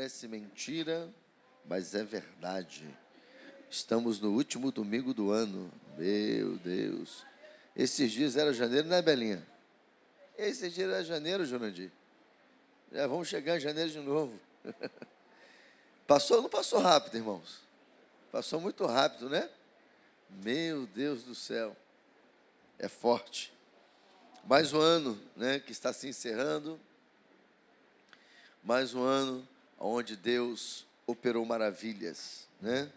Parece mentira, mas é verdade. Estamos no último domingo do ano. Meu Deus. Esses dias era janeiro, né, Belinha? Esses dias era janeiro, Jurandir. Já vamos chegar em janeiro de novo. Passou, não passou rápido, irmãos? Passou muito rápido, né? Meu Deus do céu. É forte. Mais um ano, né, que está se encerrando. Mais um ano onde Deus operou maravilhas, né?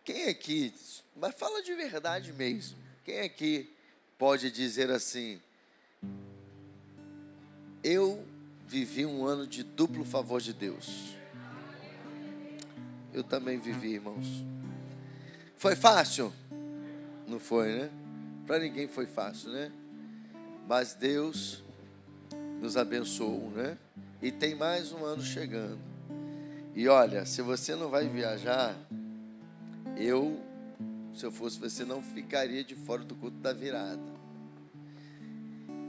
Quem aqui, mas fala de verdade mesmo, quem aqui pode dizer assim: eu vivi um ano de duplo favor de Deus? Eu também vivi, irmãos. Foi fácil? Não foi, né? Para ninguém foi fácil, né? Mas Deus nos abençoou, né? E tem mais um ano chegando. E olha, se você não vai viajar, se eu fosse você, não ficaria de fora do culto da virada.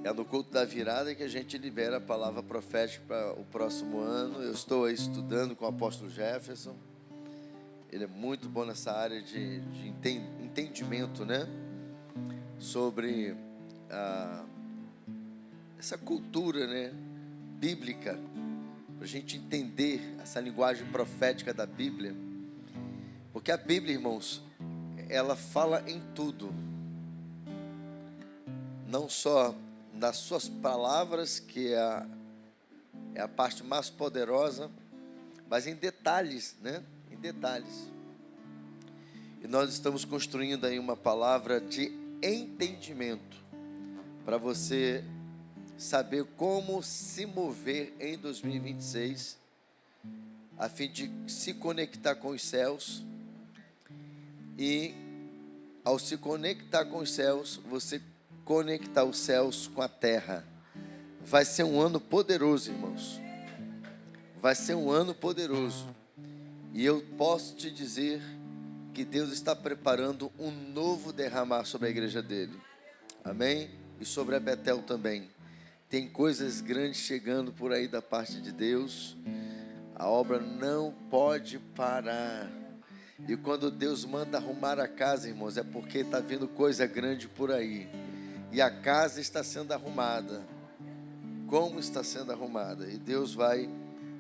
É no culto da virada que a gente libera a palavra profética para o próximo ano. Eu estou aí estudando com o apóstolo Jefferson. Ele é muito bom nessa área de entendimento, né? Sobre essa cultura, né, bíblica, para a gente entender essa linguagem profética da Bíblia. Porque a Bíblia, irmãos, ela fala em tudo. Não só nas suas palavras, que é a parte mais poderosa, mas em detalhes, né? Em detalhes. E nós estamos construindo aí uma palavra de entendimento, para você saber como se mover em 2026, a fim de se conectar com os céus. E ao se conectar com os céus, você conectar os céus com a terra. Vai ser um ano poderoso, irmãos. Vai ser um ano poderoso. E eu posso te dizer que Deus está preparando um novo derramar sobre a igreja dele. Amém? E sobre a Betel também. Tem coisas grandes chegando por aí da parte de Deus. A obra não pode parar. E quando Deus manda arrumar a casa, irmãos, é porque está vindo coisa grande por aí. E a casa está sendo arrumada. Como está sendo arrumada? E Deus vai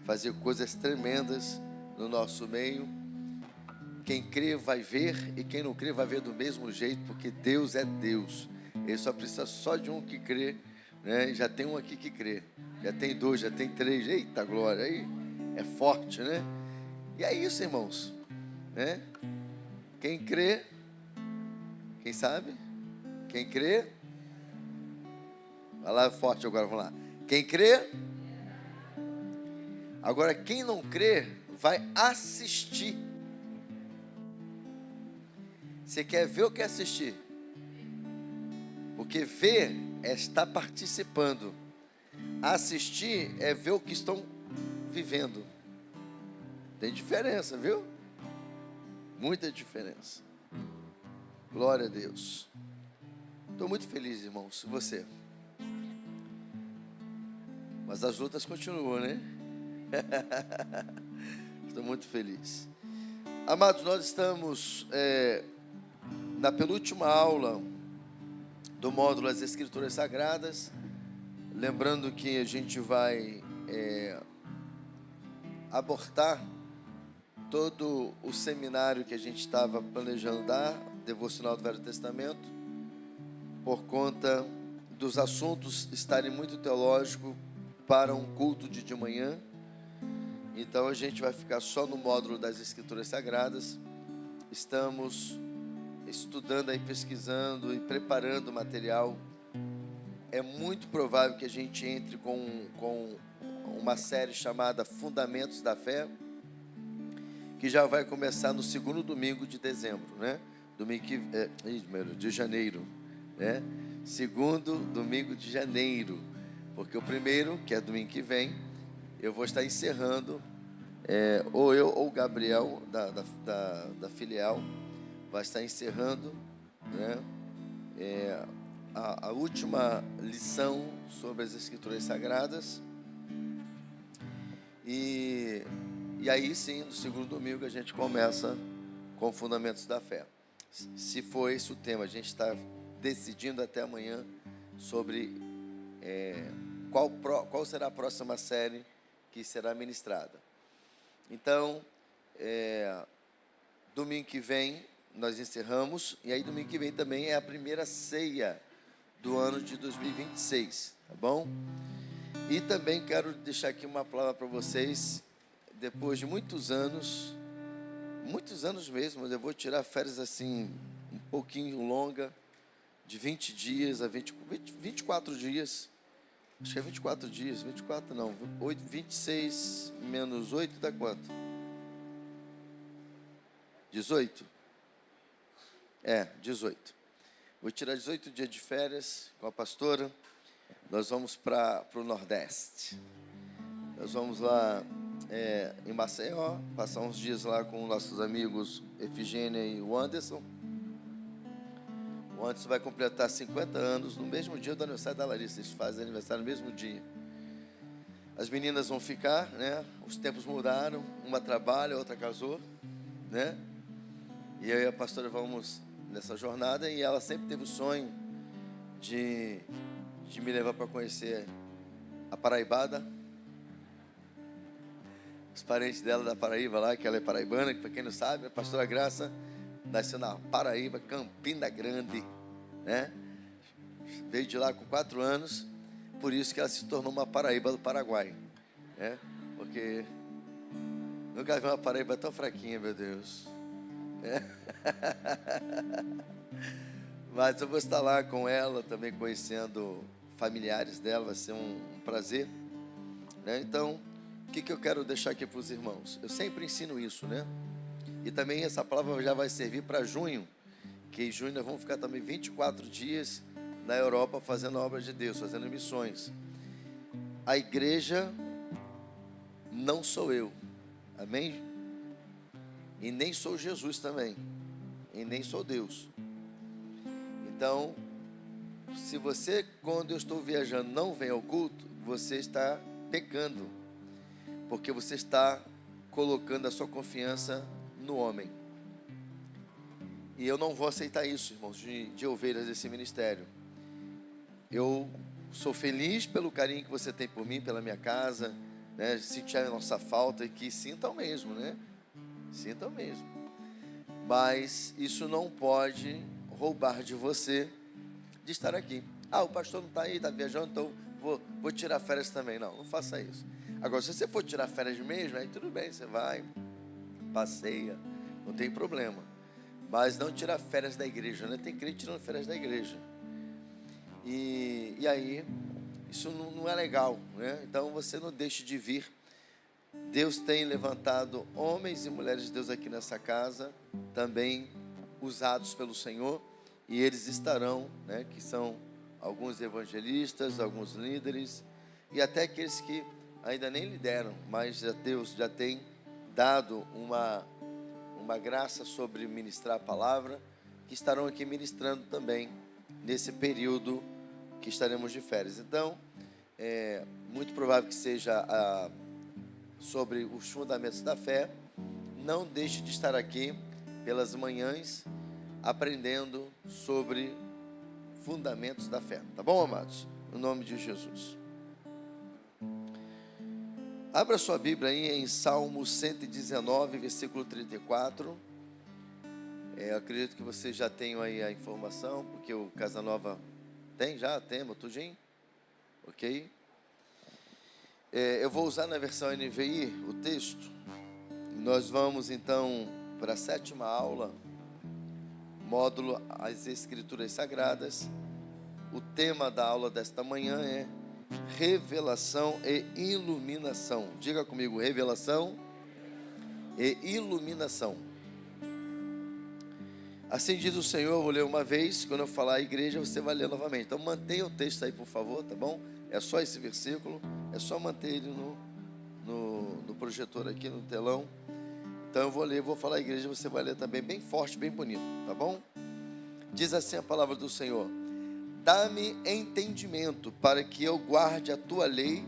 fazer coisas tremendas no nosso meio. Quem crê vai ver, e quem não crê vai ver do mesmo jeito, porque Deus é Deus. Ele só precisa só de um que crê, né? Já tem um aqui que crê, já tem dois, já tem três. Eita glória, aí é forte, né? E é isso, irmãos, né? Quem crê, quem sabe? Quem crê, vai lá forte agora, vamos lá. Quem crê, agora quem não crê vai assistir. Você quer ver ou quer assistir? Porque ver é estar participando. Assistir é ver o que estão vivendo. Tem diferença, viu? Muita diferença. Glória a Deus. Estou muito feliz, irmãos. E você? Mas as lutas continuam, né? Estou muito feliz. Amados, nós estamos na penúltima aula do módulo As Escrituras Sagradas. Lembrando que a gente vai abortar todo o seminário que a gente estava planejando dar, devocional do Velho Testamento, por conta dos assuntos estarem muito teológicos para um culto de manhã. Então a gente vai ficar só no módulo das Escrituras Sagradas. Estamos estudando aí, pesquisando e preparando o material. É muito provável que a gente entre com uma série chamada Fundamentos da Fé, que já vai começar no segundo domingo de dezembro, né? De janeiro, né? Segundo domingo de janeiro, porque o primeiro, que é domingo que vem, eu vou estar encerrando, ou eu ou o Gabriel da filial vai estar encerrando, né? A última lição sobre as Escrituras Sagradas. E E aí sim, no segundo domingo, a gente começa com Fundamentos da Fé. Se for esse o tema, a gente está decidindo até amanhã sobre qual será a próxima série que será ministrada. Então, domingo que vem nós encerramos, e aí domingo que vem também é a primeira ceia do ano de 2026, tá bom? E também quero deixar aqui uma palavra para vocês. Depois de muitos anos mesmo, eu vou tirar férias assim, um pouquinho longa, de 20 dias a 24 dias, acho que é 24 dias, 24 não, 26 menos 8 dá quanto? 18? 18. Vou tirar 18 dias de férias com a pastora. Nós vamos para o Nordeste. Nós vamos lá em Maceió, passar uns dias lá com nossos amigos Efigênia e o Anderson. O Anderson vai completar 50 anos no mesmo dia do aniversário da Larissa. Eles fazem aniversário no mesmo dia. As meninas vão ficar, né? Os tempos mudaram. Uma trabalha, a outra casou, né? E eu e a pastora vamos nessa jornada, e ela sempre teve o sonho de me levar para conhecer a Paraibada. Os parentes dela da Paraíba lá, que ela é paraibana, que para quem não sabe, a pastora Graça nasceu na Paraíba, Campina Grande, né? Veio de lá com 4 anos, por isso que ela se tornou uma Paraíba do Paraguai, né? Porque nunca vi uma Paraíba tão fraquinha, meu Deus. Mas eu vou estar lá com ela, também conhecendo familiares dela, vai ser um prazer, né? Então, o que eu quero deixar aqui para os irmãos? Eu sempre ensino isso, né? E também essa palavra já vai servir para junho, que em junho nós vamos ficar também 24 dias na Europa fazendo a obra de Deus, fazendo missões. A igreja não sou eu, amém? E nem sou Jesus também, e nem sou Deus. Então, se você, quando eu estou viajando, não vem ao culto, você está pecando, porque você está colocando a sua confiança no homem. E eu não vou aceitar isso, irmãos, de ovelhas desse ministério. Eu sou feliz pelo carinho que você tem por mim, pela minha casa, né? Sentir a nossa falta, e que sintam mesmo, né? Sintam mesmo. Mas isso não pode roubar de você de estar aqui. O pastor não está aí, está viajando, então vou tirar férias também. Não faça isso. Agora, se você for tirar férias mesmo, aí tudo bem, você vai, passeia, não tem problema. Mas não tirar férias da igreja, né? Tem crente tirando férias da igreja. E aí, isso não é legal, né? Então você não deixe de vir. Deus tem levantado homens e mulheres de Deus aqui nessa casa, também usados pelo Senhor, e eles estarão, né, que são alguns evangelistas, alguns líderes, e até aqueles que ainda nem lideram, mas Deus já tem dado uma graça sobre ministrar a palavra, que estarão aqui ministrando também, nesse período que estaremos de férias. Então, é muito provável que seja sobre os fundamentos da fé. Não deixe de estar aqui pelas manhãs, aprendendo sobre fundamentos da fé. Tá bom, amados? No nome de Jesus. Abra sua Bíblia aí em Salmo 119, versículo 34. Eu acredito que vocês já tenham aí a informação, porque o Casanova tem já, tema, tudinho. Ok? Eu vou usar na versão NVI o texto. Nós vamos então para a 7ª aula, módulo As Escrituras Sagradas. O tema da aula desta manhã é revelação e iluminação. Diga comigo, revelação e iluminação. Assim diz o Senhor. Eu vou ler uma vez, quando eu falar a igreja, você vai ler novamente. Então mantenha o texto aí, por favor, tá bom? É só esse versículo, é só manter ele no projetor aqui, no telão. Então eu vou ler, vou falar a igreja, você vai ler também, bem forte, bem bonito, tá bom? Diz assim a palavra do Senhor: dá-me entendimento para que eu guarde a tua lei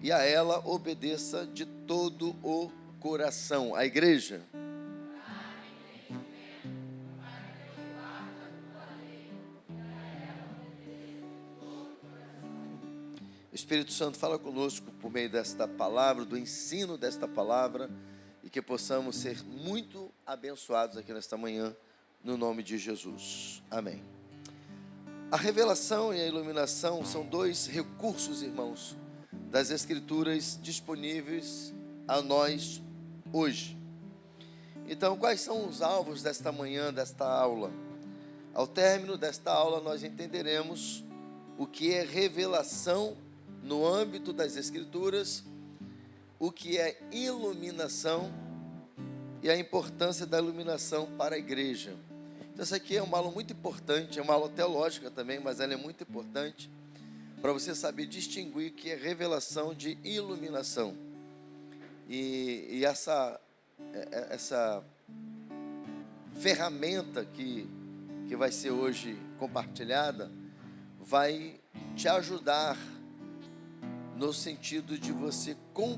e a ela obedeça de todo o coração. A igreja? O Espírito Santo fala conosco por meio desta palavra, do ensino desta palavra, e que possamos ser muito abençoados aqui nesta manhã, no nome de Jesus. Amém. A revelação e a iluminação são dois recursos, irmãos, das Escrituras disponíveis a nós hoje. Então, quais são os alvos desta manhã, desta aula? Ao término desta aula, nós entenderemos o que é revelação no âmbito das Escrituras, o que é iluminação e a importância da iluminação para a igreja. Então, essa aqui é uma aula muito importante, é uma aula teológica também, mas ela é muito importante para você saber distinguir o que é revelação de iluminação. E essa ferramenta que vai ser hoje compartilhada vai te ajudar no sentido de você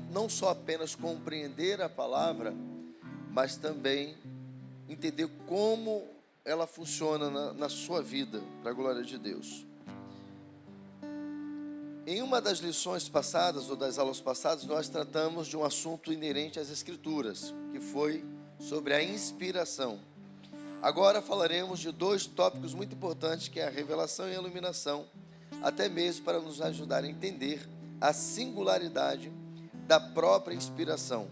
não só apenas compreender a palavra, mas também entender como ela funciona na sua vida, para a glória de Deus. Em uma das lições passadas, ou das aulas passadas, nós tratamos de um assunto inerente às Escrituras, que foi sobre a inspiração. Agora falaremos de dois tópicos muito importantes, que é a revelação e a iluminação, até mesmo para nos ajudar a entender a singularidade da própria inspiração.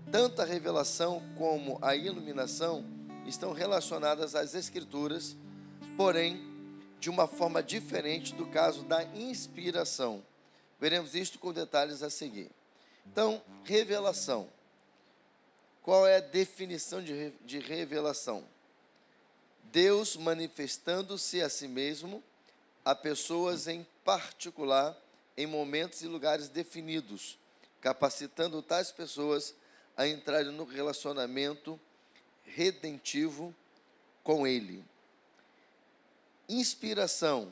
Tanto a revelação como a iluminação estão relacionadas às Escrituras, porém, de uma forma diferente do caso da inspiração. Veremos isto com detalhes a seguir. Então, revelação. Qual é a definição de revelação? Deus manifestando-se a si mesmo a pessoas em particular, em momentos e lugares definidos, capacitando tais pessoas a entrarem no relacionamento redentivo com Ele. Inspiração.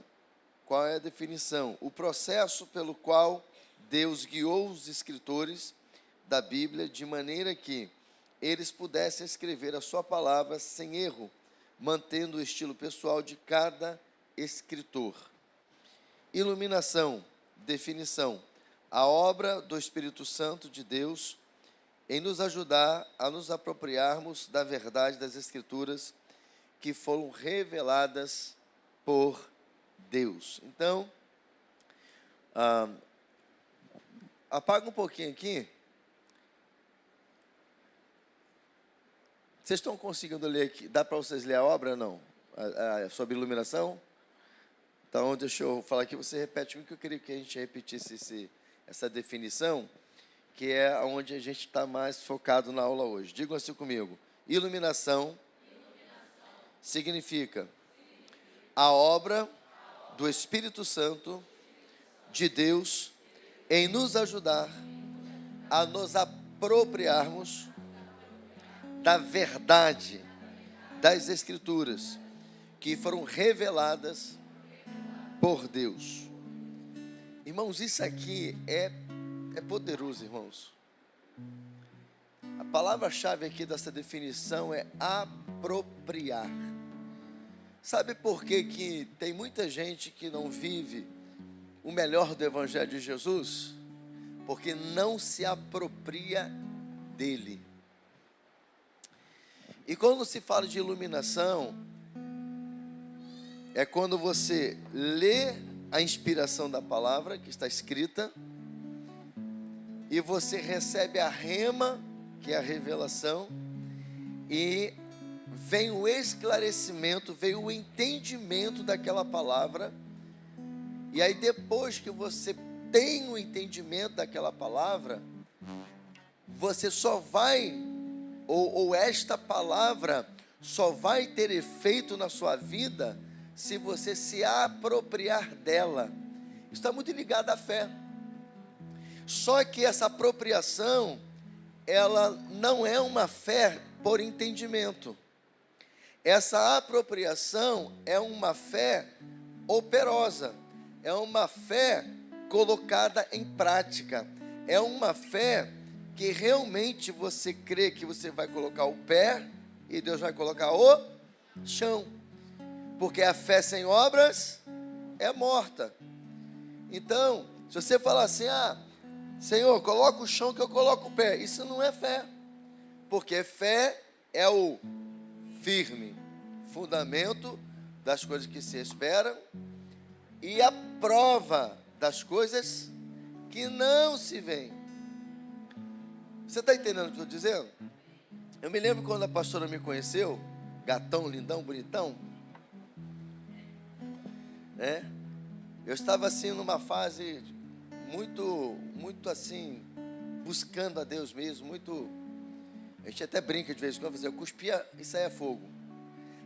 Qual é a definição? O processo pelo qual Deus guiou os escritores da Bíblia de maneira que eles pudessem escrever a sua palavra sem erro, mantendo o estilo pessoal de cada escritor. Iluminação. Definição: a obra do Espírito Santo de Deus em nos ajudar a nos apropriarmos da verdade das Escrituras que foram reveladas por Deus. Então, apaga um pouquinho aqui. Vocês estão conseguindo ler aqui? Dá para vocês ler a obra ou não? Sobre iluminação? Então, deixa eu falar aqui, você repete o que eu queria que a gente repetisse essa definição, que é onde a gente está mais focado na aula hoje. Digam assim comigo: iluminação significa a obra do Espírito Santo de Deus em nos ajudar a nos apropriarmos da verdade das Escrituras que foram reveladas por Deus. Irmãos, isso aqui é poderoso, irmãos. A palavra-chave aqui dessa definição é apropriar. Sabe por que tem muita gente que não vive o melhor do Evangelho de Jesus? Porque não se apropria dele. E quando se fala de iluminação, é quando você lê a inspiração da palavra que está escrita e você recebe a rema, que é a revelação, e vem o esclarecimento, vem o entendimento daquela palavra. E aí depois que você tem o entendimento daquela palavra, você só vai, ou esta palavra só vai ter efeito na sua vida se você se apropriar dela. Isso está muito ligado à fé. Só que essa apropriação, ela não é uma fé por entendimento. Essa apropriação é uma fé operosa, é uma fé colocada em prática, é uma fé que realmente você crê que você vai colocar o pé e Deus vai colocar o chão. Porque a fé sem obras é morta. Então, se você falar assim, Senhor, coloca o chão que eu coloco o pé, isso não é fé. Porque fé é o firme fundamento das coisas que se esperam e a prova das coisas que não se veem. Você está entendendo o que eu estou dizendo? Eu me lembro quando a pastora me conheceu, gatão, lindão, bonitão, né? Eu estava assim numa fase muito assim, buscando a Deus mesmo, muito. A gente até brinca de vez em quando, eu cuspia e saia fogo.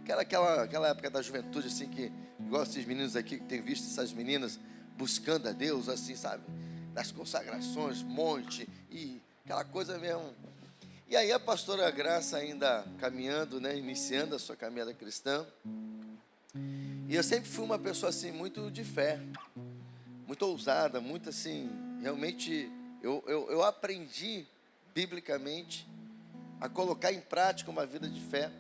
Aquela época da juventude, assim, que igual esses meninos aqui que tem visto essas meninas buscando a Deus, assim, sabe? Das consagrações, monte, e aquela coisa mesmo. E aí a pastora Graça ainda caminhando, né? Iniciando a sua caminhada cristã. E eu sempre fui uma pessoa assim, muito de fé, muito ousada, muito assim, realmente, eu aprendi biblicamente a colocar em prática uma vida de fé.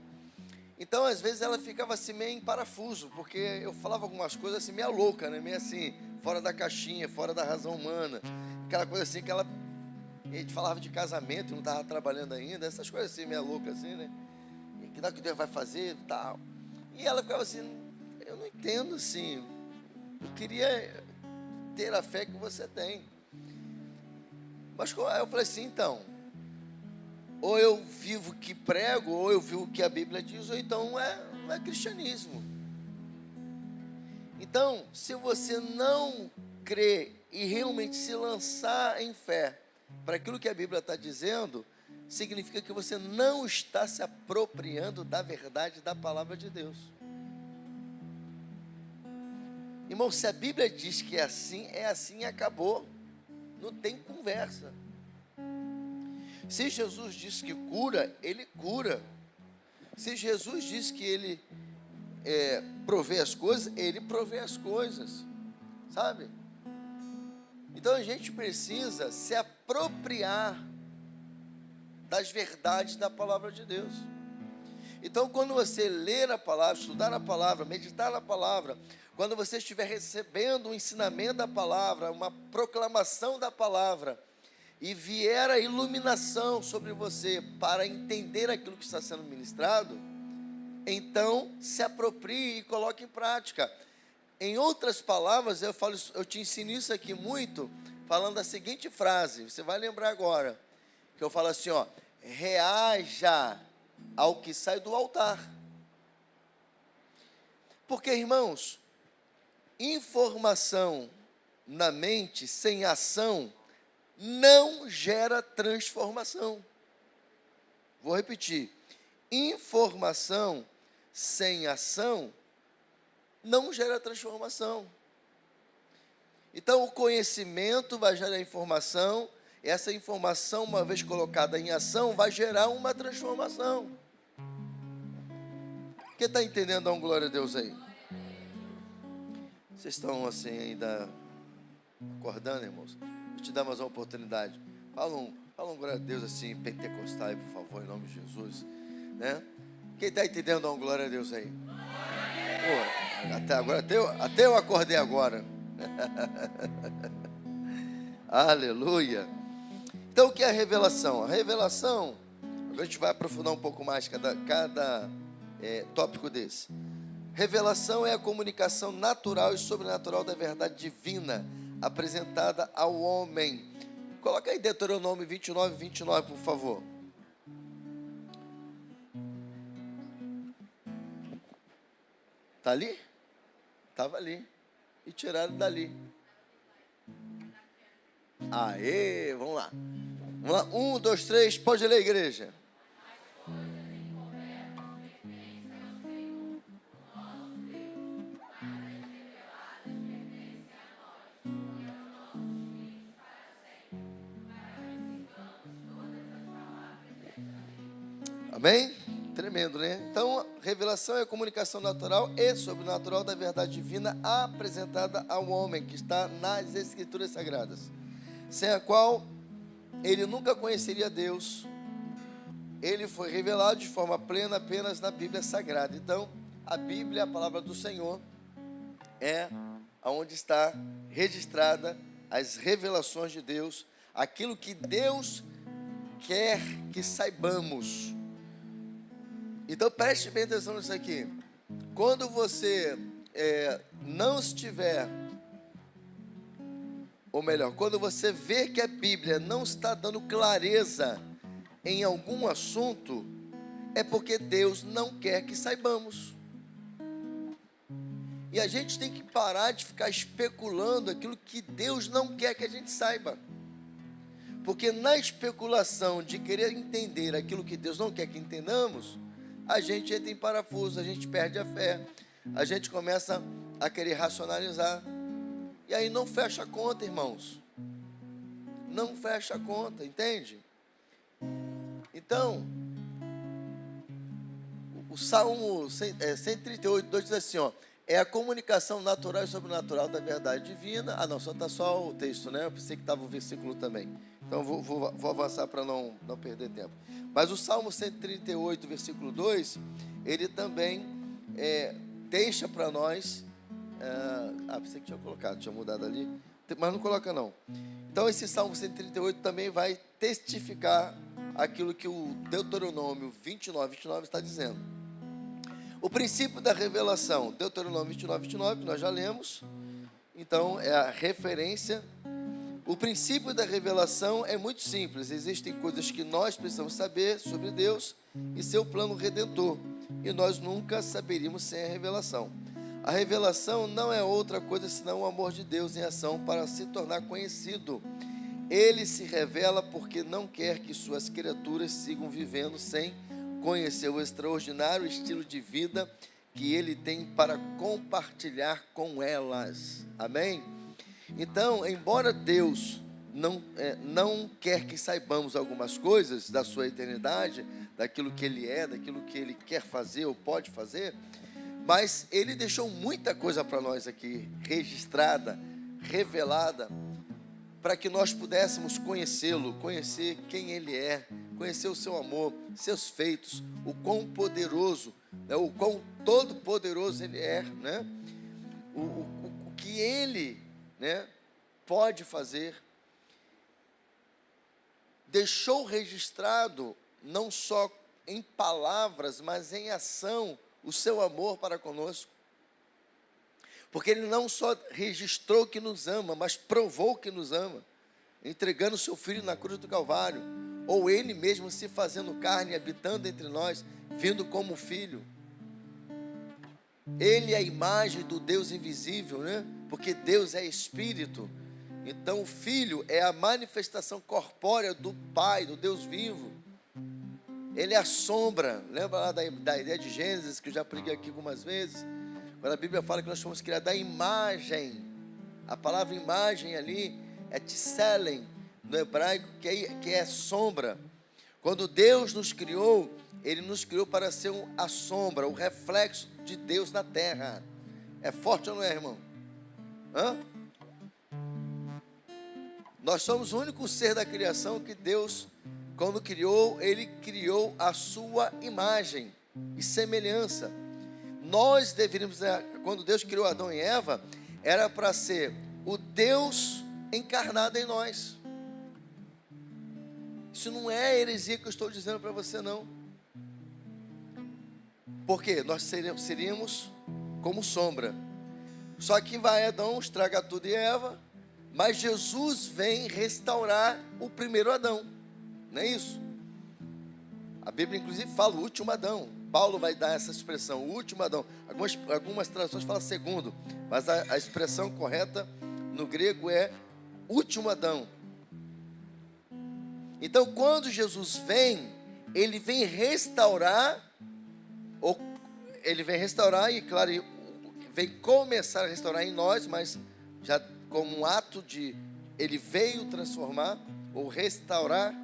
Então, às vezes, ela ficava assim meio em parafuso, porque eu falava algumas coisas assim, meio louca, né? Meio assim, fora da caixinha, fora da razão humana. Aquela coisa assim que a gente falava de casamento, não estava trabalhando ainda, essas coisas assim, meio loucas assim, né? E que dá que Deus vai fazer e tal. E ela ficava assim, eu não entendo assim, eu queria ter a fé que você tem. Mas aí eu falei assim, então, ou eu vivo o que prego, ou eu vivo o que a Bíblia diz, ou então não é cristianismo. Então, se você não crer e realmente se lançar em fé para aquilo que a Bíblia está dizendo, significa que você não está se apropriando da verdade da palavra de Deus. Irmão, se a Bíblia diz que é assim e acabou. Não tem conversa. Se Jesus diz que cura, Ele cura. Se Jesus diz que Ele provê as coisas, Ele provê as coisas. Sabe? Então a gente precisa se apropriar das verdades da palavra de Deus. Então, quando você ler a palavra, estudar a palavra, meditar na palavra, quando você estiver recebendo um ensinamento da palavra, uma proclamação da palavra, e vier a iluminação sobre você para entender aquilo que está sendo ministrado, então se aproprie e coloque em prática. Em outras palavras, eu te ensino isso aqui muito, falando a seguinte frase, você vai lembrar agora, que eu falo assim, reaja ao que sai do altar. Porque, irmãos, informação na mente sem ação não gera transformação. Vou repetir. Informação sem ação não gera transformação. Então, o conhecimento vai gerar informação. Essa informação, uma vez colocada em ação, vai gerar uma transformação. Quem está entendendo? Dá um glória a Deus aí. Vocês estão assim ainda acordando, irmãos? Vou te dar mais uma oportunidade. Fala um glória a Deus assim, pentecostal aí, por favor, em nome de Jesus, né? Quem está entendendo, dá um glória a Deus aí. Pô, até eu acordei agora. Aleluia. Então, o que é a revelação? A revelação, a gente vai aprofundar um pouco mais cada tópico desse. Revelação é a comunicação natural e sobrenatural da verdade divina apresentada ao homem. Coloca aí Deuteronômio 29, por favor. Está ali? Estava ali. E tiraram dali. Aê, vamos lá. 1, 2, 3, pode ler, igreja. Amém? Tremendo, né? Então, revelação é a comunicação natural e sobrenatural da verdade divina apresentada ao homem, que está nas Escrituras Sagradas, sem a qual ele nunca conheceria Deus. Ele foi revelado de forma plena apenas na Bíblia Sagrada. Então, a Bíblia, a palavra do Senhor, é onde está registrada as revelações de Deus, aquilo que Deus quer que saibamos. Então, preste bem atenção nisso aqui. Quando você não estiver, ou melhor, quando você vê que a Bíblia não está dando clareza em algum assunto, é porque Deus não quer que saibamos. E a gente tem que parar de ficar especulando aquilo que Deus não quer que a gente saiba. Porque na especulação de querer entender aquilo que Deus não quer que entendamos, a gente entra em parafuso, a gente perde a fé, a gente começa a querer racionalizar. E aí não fecha a conta, irmãos. Não fecha a conta, entende? Então, o Salmo 138, 2 diz assim, ó: é a comunicação natural e sobrenatural da verdade divina. Ah, não, só está só o texto, né? Eu pensei que estava o versículo também. Então, vou avançar para não perder tempo. Mas o Salmo 138, versículo 2, ele também deixa para nós... pensei que tinha colocado, tinha mudado ali. Mas não coloca, não. Então, esse Salmo 138 também vai testificar aquilo que o Deuteronômio 29 está dizendo. O princípio da revelação, Deuteronômio 29, que nós já lemos. Então, é a referência. O princípio da revelação é muito simples. Existem coisas que nós precisamos saber sobre Deus e seu plano redentor. E nós nunca saberíamos sem a revelação. A revelação não é outra coisa senão o amor de Deus em ação para se tornar conhecido. Ele se revela porque não quer que suas criaturas sigam vivendo sem conhecer o extraordinário estilo de vida que Ele tem para compartilhar com elas. Amém? Então, embora Deus não quer que saibamos algumas coisas da sua eternidade, daquilo que Ele é, daquilo que Ele quer fazer ou pode fazer, mas Ele deixou muita coisa para nós aqui, registrada, revelada, para que nós pudéssemos conhecê-lo, conhecer quem Ele é, conhecer o seu amor, seus feitos, o quão poderoso, né, o quão todo poderoso Ele é, né? O que Ele, né, pode fazer. Deixou registrado, não só em palavras, mas em ação, o seu amor para conosco. Porque Ele não só registrou que nos ama, mas provou que nos ama, entregando o seu Filho na cruz do Calvário, ou Ele mesmo se fazendo carne, habitando entre nós, vindo como Filho. Ele é a imagem do Deus invisível, né? Porque Deus é Espírito. Então o Filho é a manifestação corpórea do Pai, do Deus vivo. Ele é a sombra. Lembra lá da ideia de Gênesis, que eu já preguei aqui algumas vezes? Quando a Bíblia fala que nós fomos criados da imagem, a palavra imagem ali é tselem, no hebraico, que é sombra. Quando Deus nos criou, Ele nos criou para ser a sombra, o reflexo de Deus na terra. É forte ou não é, irmão? Nós somos o único ser da criação que Deus, quando criou, Ele criou a sua imagem e semelhança. Nós deveríamos, quando Deus criou Adão e Eva, era para ser o Deus encarnado em nós. Isso não é heresia que eu estou dizendo para você, não. Porque nós seríamos como sombra. Só que vai Adão, estraga tudo e Eva, mas Jesus vem restaurar o primeiro Adão. Não é isso? A Bíblia inclusive fala o último Adão. Paulo vai dar essa expressão, o último Adão. Algumas traduções falam segundo, mas a expressão correta no grego é último Adão. Então, quando Jesus vem, Ele vem restaurar, e claro, vem começar a restaurar em nós, mas já como um ato de, Ele veio transformar, ou restaurar,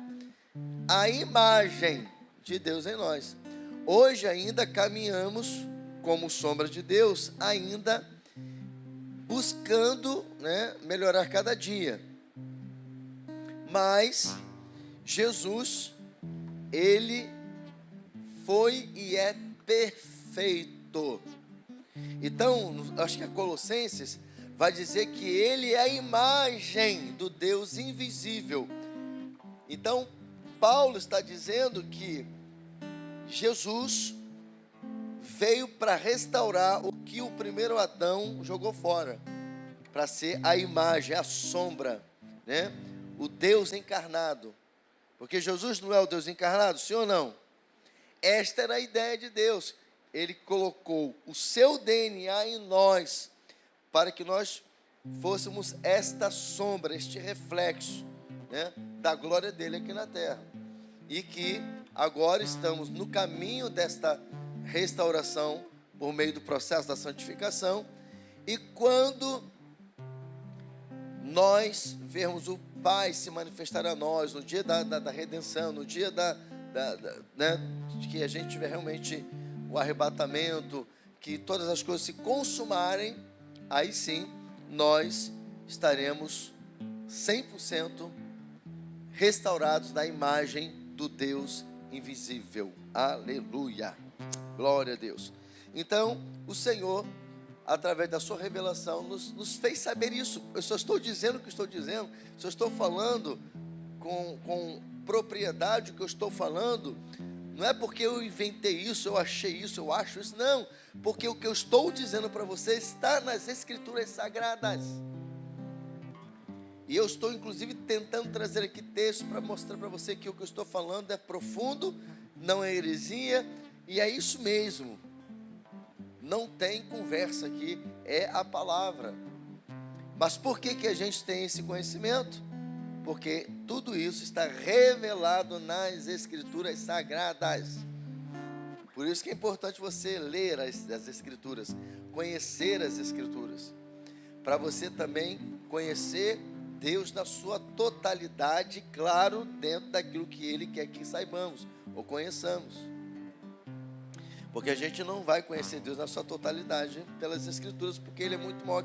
a imagem de Deus em nós. Hoje ainda caminhamos como sombra de Deus, ainda buscando, né, melhorar cada dia. Mas Jesus, ele foi e é perfeito. Então, acho que a Colossenses vai dizer que ele é a imagem do Deus invisível. Então, Paulo está dizendo que Jesus veio para restaurar o que o primeiro Adão jogou fora, para ser a imagem, a sombra, né? O Deus encarnado. Porque Jesus não é o Deus encarnado, sim ou não? Esta era a ideia de Deus. Ele colocou o seu DNA em nós, para que nós fôssemos esta sombra, este reflexo, né, da glória dele aqui na terra. E que agora estamos no caminho desta restauração por meio do processo da santificação. E quando nós vermos o Pai se manifestar a nós, no dia da redenção, no dia né, que a gente tiver realmente o arrebatamento, que todas as coisas se consumarem, aí sim nós estaremos 100% restaurados na imagem do Deus invisível. Aleluia, glória a Deus. Então o Senhor, através da sua revelação, nos fez saber isso. Eu só estou dizendo o que estou dizendo, só estou falando com propriedade o que eu estou falando. Não é porque eu inventei isso, eu achei isso, eu acho isso, não. Porque o que eu estou dizendo para você está nas Escrituras Sagradas. E eu estou, inclusive, tentando trazer aqui textos para mostrar para você que o que eu estou falando é profundo, não é heresia, e é isso mesmo. Não tem conversa aqui, é a palavra. Mas por que a gente tem esse conhecimento? Porque tudo isso está revelado nas Escrituras Sagradas. Por isso que é importante você ler as Escrituras, conhecer as Escrituras, para você também conhecer Deus na sua totalidade, claro, dentro daquilo que Ele quer que saibamos ou conheçamos. Porque a gente não vai conhecer Deus na sua totalidade pelas Escrituras, porque Ele é muito maior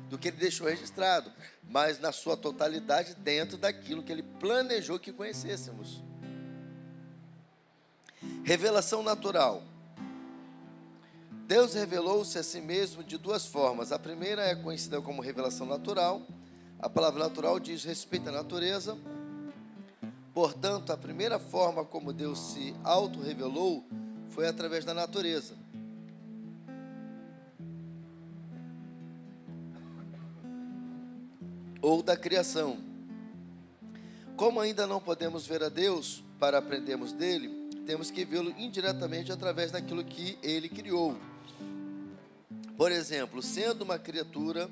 do que Ele deixou registrado, mas na sua totalidade dentro daquilo que Ele planejou que conhecêssemos. Revelação natural. Deus revelou-se a si mesmo de duas formas. A primeira é conhecida como revelação natural. A palavra natural diz respeito à natureza. Portanto, a primeira forma como Deus se auto-revelou foi através da natureza. Ou da criação. Como ainda não podemos ver a Deus para aprendermos dele, temos que vê-lo indiretamente através daquilo que ele criou. Por exemplo, sendo uma criatura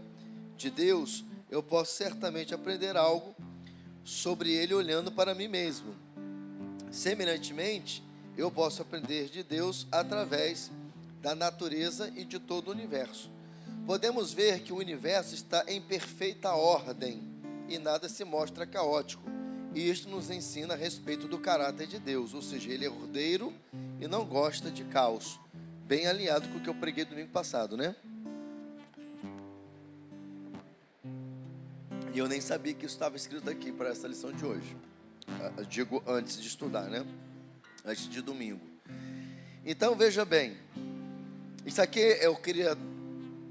de Deus, eu posso certamente aprender algo sobre ele olhando para mim mesmo. Semelhantemente, eu posso aprender de Deus através da natureza e de todo o universo. Podemos ver que o universo está em perfeita ordem e nada se mostra caótico. E isto nos ensina a respeito do caráter de Deus, ou seja, Ele é ordeiro e não gosta de caos. Bem alinhado com o que eu preguei domingo passado, né? E eu nem sabia que isso estava escrito aqui para essa lição de hoje. Eu digo antes de estudar, né? Antes de domingo. Então veja bem, isso aqui eu queria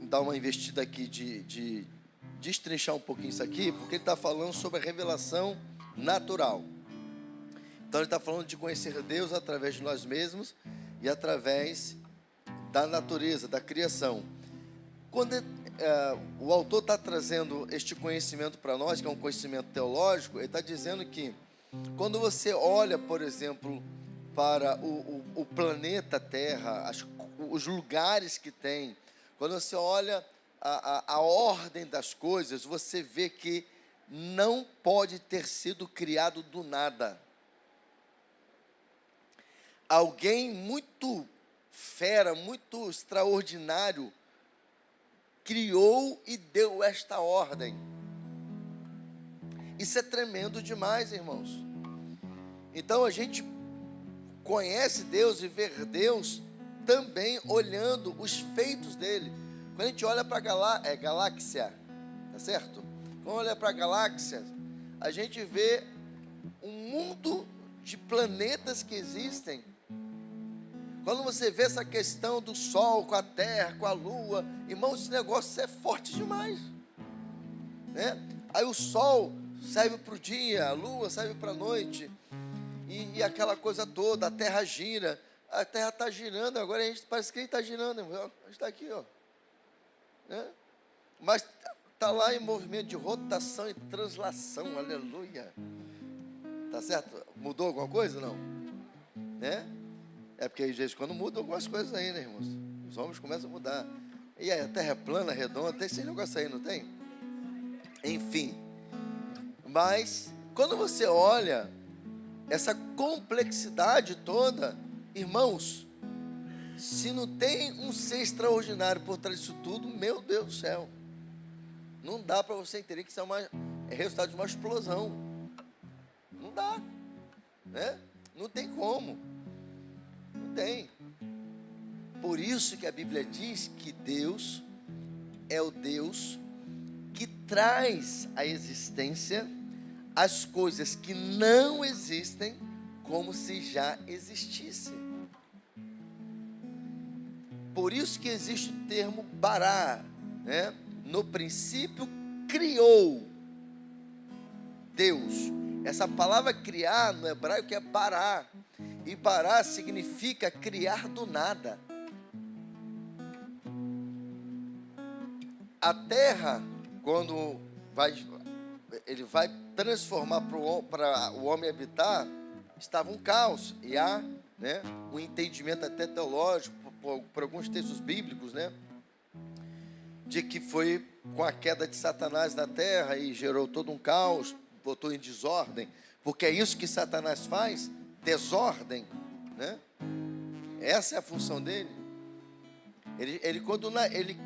dar uma investida aqui de destrinchar um pouquinho isso aqui, porque ele está falando sobre a revelação natural. Então ele está falando de conhecer Deus através de nós mesmos e através da natureza, da criação. Quando o autor está trazendo este conhecimento para nós, que é um conhecimento teológico, ele está dizendo que quando você olha, por exemplo, para o planeta Terra, os lugares que tem, quando você olha a ordem das coisas, você vê que não pode ter sido criado do nada. Alguém muito fera, muito extraordinário, criou e deu esta ordem. Isso é tremendo demais, irmãos. Então a gente conhece Deus e vê Deus também olhando os feitos dele. Quando a gente olha para a galáxia, tá certo? Quando olha para a galáxia, a gente vê um mundo de planetas que existem. Quando você vê essa questão do Sol com a Terra, com a Lua, irmão, esse negócio é forte demais, né? Aí o Sol serve para o dia, a Lua serve para a noite, e aquela coisa toda, a Terra gira, a Terra está girando, agora a gente parece que está girando, irmão. A gente está aqui, ó, né? Mas está lá em movimento de rotação e translação, aleluia. Tá certo? Mudou alguma coisa? Não, né? É porque às vezes quando mudam algumas coisas aí, né, irmãos? Os homens começam a mudar. E aí, a terra é plana, redonda, tem esse negócio aí, não tem? Enfim. Mas, quando você olha essa complexidade toda, irmãos, se não tem um ser extraordinário por trás disso tudo, meu Deus do céu, não dá para você entender que isso é resultado de uma explosão. Não dá, né? Não tem como. Não tem. Por isso que a Bíblia diz que Deus é o Deus que traz à existência as coisas que não existem como se já existissem. Por isso que existe o termo bará, né? No princípio criou Deus. Essa palavra criar no hebraico é bará. E bará significa criar do nada. A terra, quando ele vai transformar para o homem habitar, estava um caos. E há, né, um entendimento até teológico, por alguns textos bíblicos, né, de que foi com a queda de Satanás na terra e gerou todo um caos, botou em desordem, porque é isso que Satanás faz, desordem, né? Essa é a função dele. Quando ele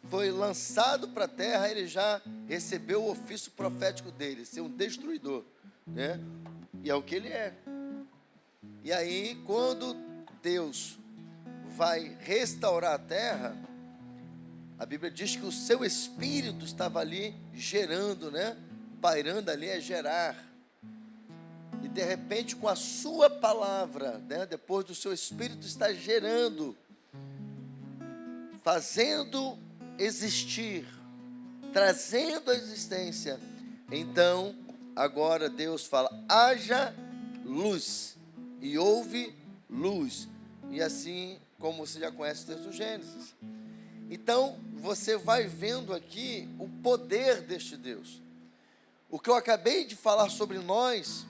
foi lançado para a terra, ele já recebeu o ofício profético dele, ser um destruidor, né? E é o que ele é. E aí, quando Deus vai restaurar a terra, a Bíblia diz que o seu espírito estava ali gerando, né? Pairando ali é gerar. E de repente, com a sua palavra, né? Depois do seu espírito estar gerando, fazendo existir, trazendo a existência. Então, agora Deus fala: haja luz, e houve luz. E assim, como você já conhece o texto do Gênesis. Então, você vai vendo aqui o poder deste Deus. O que eu acabei de falar sobre nós,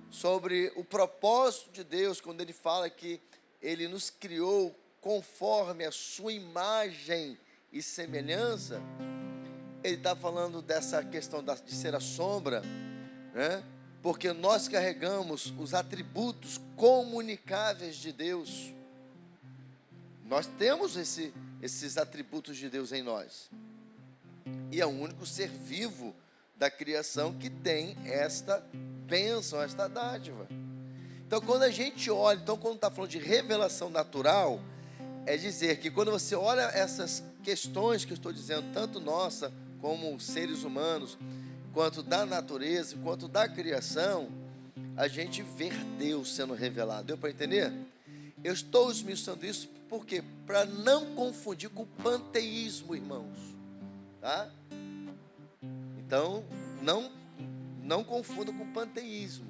sobre o propósito de Deus, quando Ele fala que Ele nos criou conforme a sua imagem e semelhança, Ele está falando dessa questão de ser a sombra, né? Porque nós carregamos os atributos comunicáveis de Deus. Nós temos esses atributos de Deus em nós. E é o único ser vivo da criação que tem esta bênção, esta dádiva. Então, quando a gente olha, quando está falando de revelação natural, é dizer que quando você olha essas questões que eu estou dizendo, tanto nossa como seres humanos, quanto da natureza, quanto da criação, a gente vê Deus sendo revelado. Deu para entender? Eu estou esmiuçando isso porque para não confundir com o panteísmo, irmãos, tá? Então, não confunda com o panteísmo,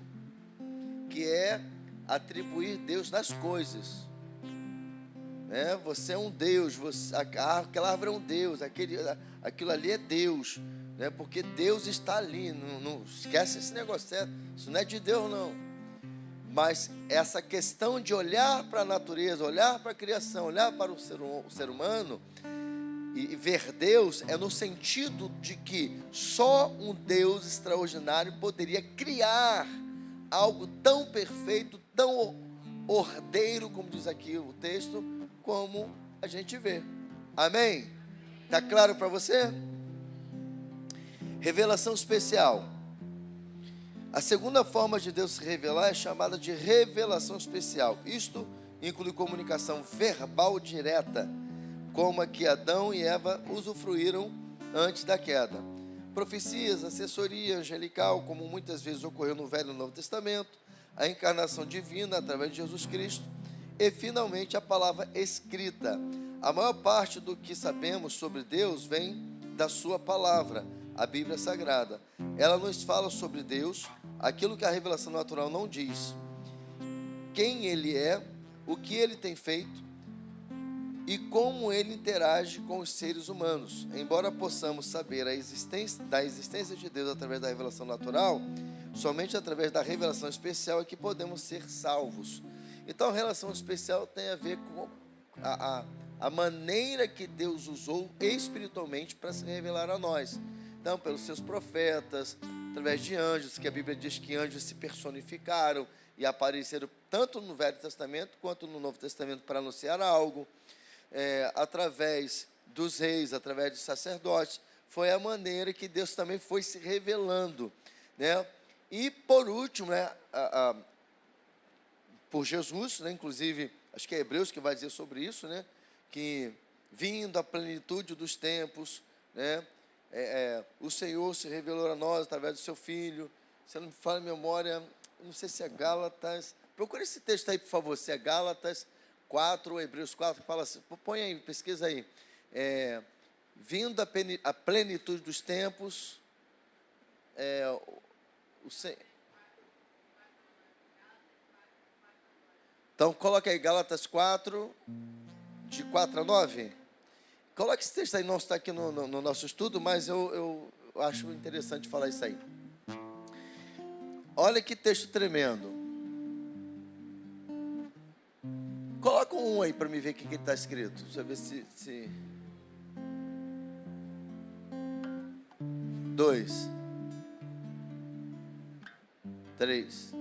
que é atribuir Deus nas coisas, né? Você é um Deus, aquela árvore é um Deus, aquilo ali é Deus, né? Porque Deus está ali, não esquece esse negócio, certo? Isso não é de Deus, não. Mas essa questão de olhar para a natureza, olhar para a criação, olhar para o ser humano e ver Deus, é no sentido de que só um Deus extraordinário poderia criar algo tão perfeito, tão ordeiro, como diz aqui o texto, como a gente vê. Amém? Está claro para você? Revelação especial. A segunda forma de Deus se revelar é chamada de revelação especial. Isto inclui comunicação verbal direta, como a que Adão e Eva usufruíram antes da queda. Profecias, assessoria angelical, como muitas vezes ocorreu no Velho e no Novo Testamento, a encarnação divina através de Jesus Cristo e, finalmente, a palavra escrita. A maior parte do que sabemos sobre Deus vem da sua palavra, a Bíblia Sagrada. Ela nos fala sobre Deus, aquilo que a revelação natural não diz. Quem Ele é, o que Ele tem feito e como Ele interage com os seres humanos. Embora possamos saber da existência de Deus através da revelação natural, somente através da revelação especial é que podemos ser salvos. Então, a revelação especial tem a ver com a maneira que Deus usou espiritualmente para se revelar a nós. Então, pelos seus profetas, através de anjos, que a Bíblia diz que anjos se personificaram e apareceram tanto no Velho Testamento quanto no Novo Testamento para anunciar algo. Através dos reis, através dos sacerdotes, foi a maneira que Deus também foi se revelando, né? E por último, né, por Jesus, né, inclusive, acho que é Hebreus que vai dizer sobre isso, né, que vindo a plenitude dos tempos, né, o Senhor se revelou a nós através do seu Filho. Se eu não me falo em memória, não sei se é Gálatas, procure esse texto aí, por favor, se é Gálatas 4 ou Hebreus 4, que fala assim, põe aí, pesquisa aí, vindo a plenitude dos tempos, então coloca aí Gálatas 4, de 4 a 9, coloque esse texto aí, não está aqui no nosso estudo, mas eu acho interessante falar isso aí. Olha que texto tremendo. Coloca um aí para me ver o que está escrito. Deixa eu ver se... 2, 3.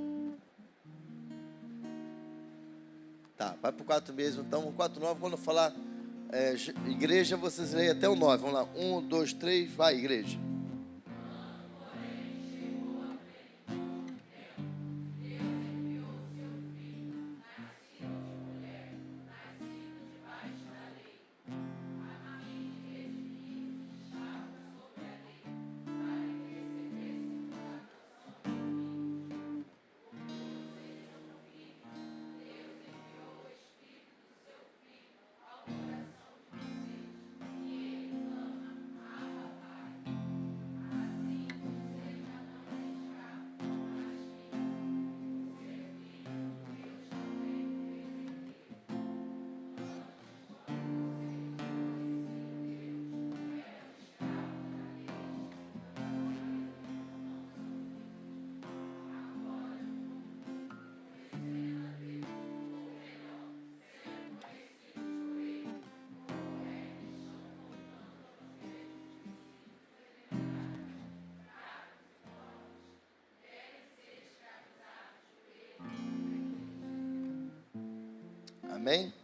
Tá, vai para o 4 mesmo. Então, o 4, 9, quando eu falar igreja, vocês leem até o 9. Vamos lá. 1, 2, 3, vai, igreja. Amém?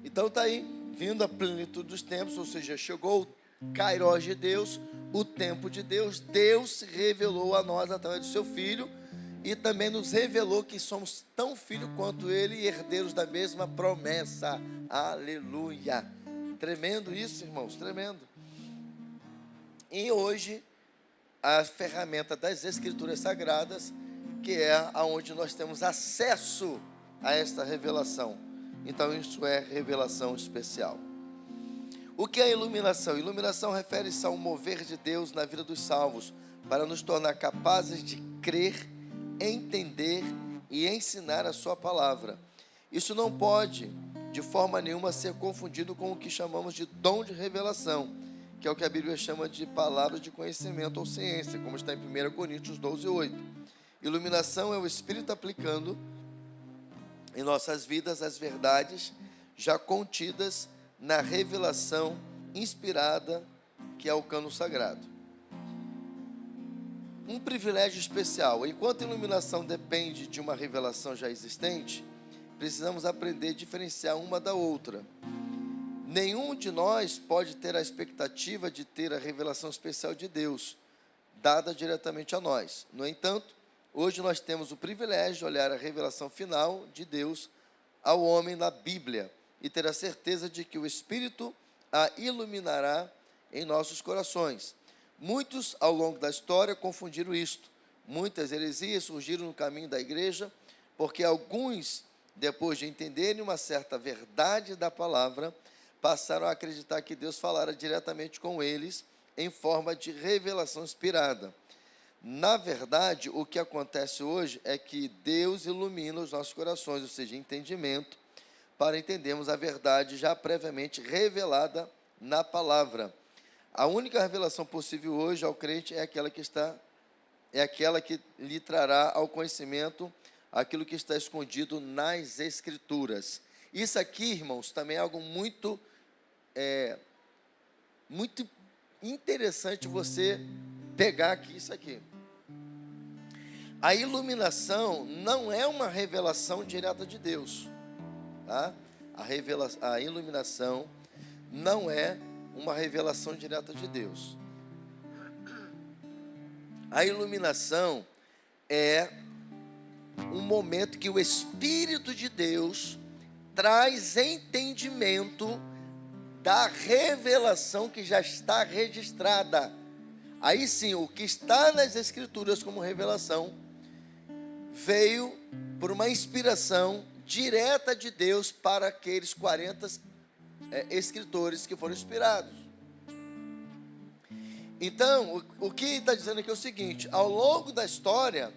Então está aí, vindo a plenitude dos tempos, ou seja, chegou o Kairos de Deus, o tempo de Deus. Deus se revelou a nós através do seu Filho e também nos revelou que somos tão filhos quanto Ele e herdeiros da mesma promessa. Aleluia! Tremendo isso, irmãos, tremendo. E hoje, a ferramenta das Escrituras Sagradas, que é aonde nós temos acesso a esta revelação. Então, isso é revelação especial. O que é iluminação? Iluminação refere-se ao mover de Deus na vida dos salvos, para nos tornar capazes de crer, entender e ensinar a sua palavra. Isso não pode, de forma nenhuma, ser confundido com o que chamamos de dom de revelação, que é o que a Bíblia chama de palavra de conhecimento ou ciência, como está em 1 Coríntios 12, 8. Iluminação é o Espírito aplicando em nossas vidas as verdades já contidas na revelação inspirada, que é o cânon sagrado. Um privilégio especial. Enquanto a iluminação depende de uma revelação já existente, precisamos aprender a diferenciar uma da outra. Nenhum de nós pode ter a expectativa de ter a revelação especial de Deus, dada diretamente a nós. No entanto, hoje nós temos o privilégio de olhar a revelação final de Deus ao homem na Bíblia e ter a certeza de que o Espírito a iluminará em nossos corações. Muitos, ao longo da história, confundiram isto, muitas heresias surgiram no caminho da igreja, porque alguns, depois de entenderem uma certa verdade da palavra, passaram a acreditar que Deus falara diretamente com eles em forma de revelação inspirada. Na verdade, o que acontece hoje é que Deus ilumina os nossos corações, ou seja, entendimento, para entendermos a verdade já previamente revelada na palavra. A única revelação possível hoje ao crente é aquela que lhe trará ao conhecimento aquilo que está escondido nas Escrituras. Isso aqui, irmãos, também é algo muito interessante você pegar aqui isso aqui. A iluminação não é uma revelação direta de Deus, tá? A iluminação não é uma revelação direta de Deus. A iluminação é um momento que o Espírito de Deus traz entendimento da revelação que já está registrada. Aí sim, o que está nas Escrituras como revelação veio por uma inspiração direta de Deus para aqueles 40 escritores que foram inspirados. Então, o que está dizendo aqui é o seguinte: ao longo da história,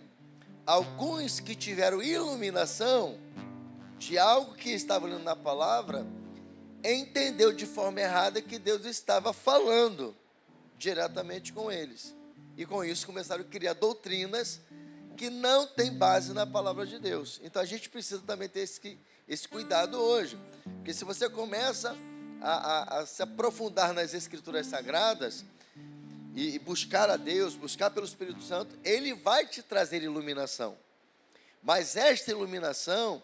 alguns que tiveram iluminação de algo que estava lendo na palavra, entendeu de forma errada que Deus estava falando diretamente com eles. E com isso começaram a criar doutrinas que não têm base na palavra de Deus. Então a gente precisa também ter esse cuidado hoje. Porque se você começa a se aprofundar nas Escrituras Sagradas e buscar a Deus, buscar pelo Espírito Santo, Ele vai te trazer iluminação. Mas esta iluminação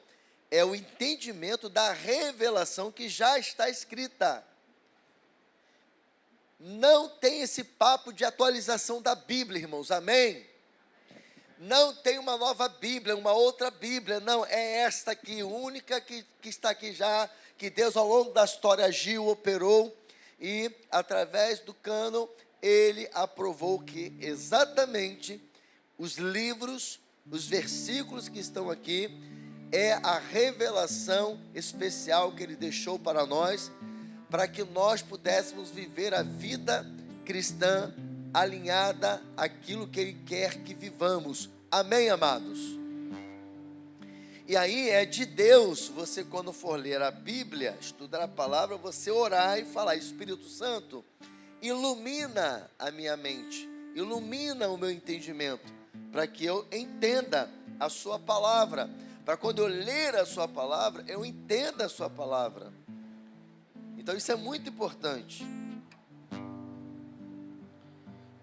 é o entendimento da revelação que já está escrita. Não tem esse papo de atualização da Bíblia, irmãos, amém? Não tem uma nova Bíblia, uma outra Bíblia, não, é esta aqui, única que está aqui já, que Deus ao longo da história agiu, operou, e através do cânon, Ele aprovou que exatamente os livros, os versículos que estão aqui, é a revelação especial que Ele deixou para nós, para que nós pudéssemos viver a vida cristã alinhada àquilo que Ele quer que vivamos. Amém, amados? E aí é de Deus, você quando for ler a Bíblia, estudar a palavra, você orar e falar: Espírito Santo, ilumina a minha mente, ilumina o meu entendimento, para que eu entenda a sua palavra, para quando eu ler a sua palavra, eu entenda a sua palavra. Então isso é muito importante.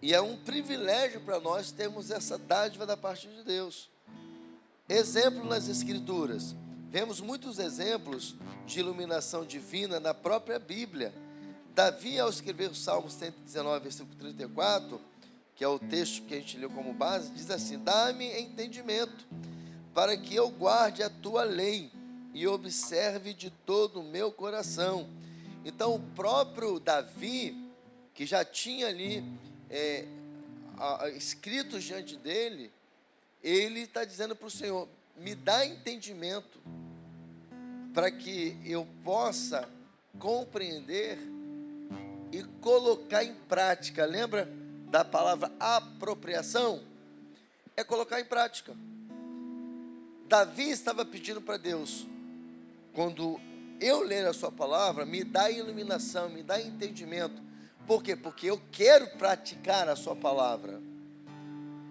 E é um privilégio para nós termos essa dádiva da parte de Deus. Exemplo nas Escrituras. Vemos muitos exemplos de iluminação divina na própria Bíblia. Davi, ao escrever o Salmo 119, versículo 34, que é o texto que a gente leu como base, diz assim: dá-me entendimento, para que eu guarde a tua lei e observe de todo o meu coração. Então, o próprio Davi, que já tinha ali escritos diante dele, ele está dizendo para o Senhor: me dá entendimento, para que eu possa compreender e colocar em prática. Lembra da palavra apropriação? É colocar em prática. Davi estava pedindo para Deus: quando eu ler a sua palavra, me dá iluminação, me dá entendimento. Por quê? Porque eu quero praticar a sua palavra.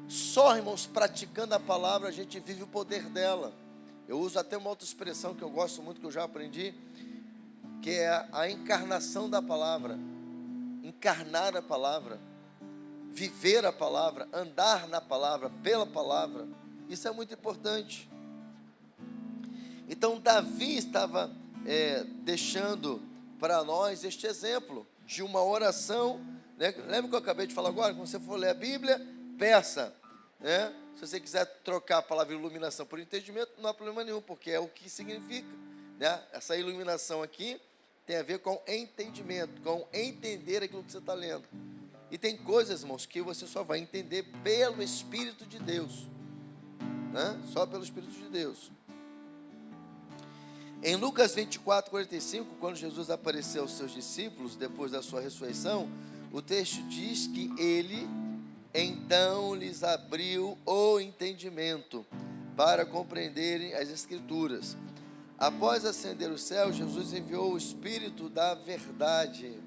Só, irmãos, praticando a palavra, a gente vive o poder dela. Eu uso até uma outra expressão que eu gosto muito, que eu já aprendi, que é a encarnação da palavra. Encarnar a palavra, viver a palavra, andar na palavra, pela palavra. Isso é muito importante. Então, Davi estava deixando para nós este exemplo de uma oração, né? Lembra que eu acabei de falar agora? Quando você for ler a Bíblia, peça, né? Se você quiser trocar a palavra iluminação por entendimento, não há problema nenhum, porque é o que significa, né? Essa iluminação aqui tem a ver com entendimento, com entender aquilo que você está lendo. E tem coisas, irmãos, que você só vai entender pelo Espírito de Deus, né? Só pelo Espírito de Deus. Em Lucas 24:45, quando Jesus apareceu aos seus discípulos, depois da sua ressurreição, o texto diz que ele, então, lhes abriu o entendimento para compreenderem as Escrituras. Após ascender o céu, Jesus enviou o Espírito da verdade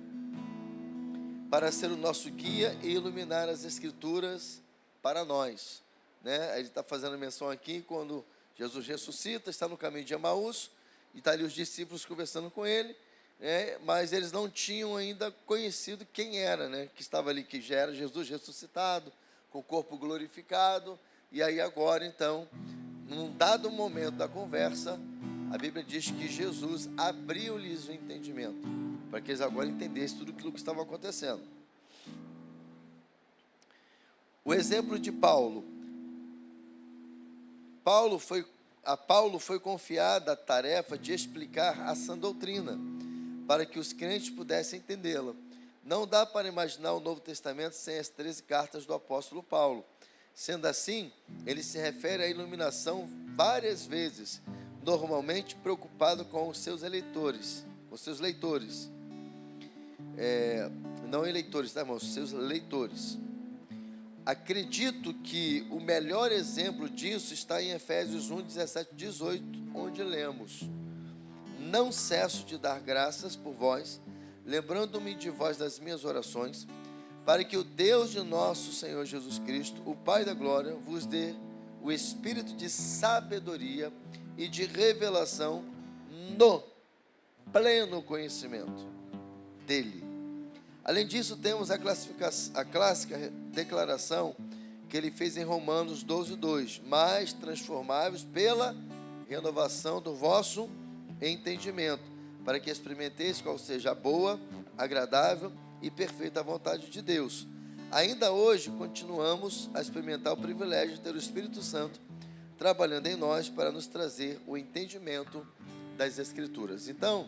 para ser o nosso guia e iluminar as Escrituras para nós, né? Ele está fazendo menção aqui quando Jesus ressuscita, está no caminho de Emaús, e está ali os discípulos conversando com ele, né? Mas eles não tinham ainda conhecido quem era, né? Que estava ali, que já era Jesus ressuscitado, com o corpo glorificado. E aí agora, então, num dado momento da conversa, a Bíblia diz que Jesus abriu-lhes o entendimento, para que eles agora entendessem tudo aquilo que estava acontecendo. O exemplo de Paulo. A Paulo foi confiada a tarefa de explicar a sã doutrina, para que os crentes pudessem entendê-la. Não dá para imaginar o Novo Testamento sem as 13 cartas do apóstolo Paulo. Sendo assim, ele se refere à iluminação várias vezes, normalmente preocupado com os seus eleitores, não eleitores, tá, irmãos? Seus leitores. Acredito que o melhor exemplo disso está em Efésios 1, 17 e 18, onde lemos: não cesso de dar graças por vós, lembrando-me de vós das minhas orações, para que o Deus de nosso Senhor Jesus Cristo, o Pai da glória, vos dê o espírito de sabedoria e de revelação no pleno conhecimento dele. Além disso, temos a clássica declaração que ele fez em Romanos 12:2, mas transformáveis pela renovação do vosso entendimento, para que experimenteis qual seja a boa, agradável e perfeita vontade de Deus. Ainda hoje continuamos a experimentar o privilégio de ter o Espírito Santo trabalhando em nós para nos trazer o entendimento das Escrituras. Então,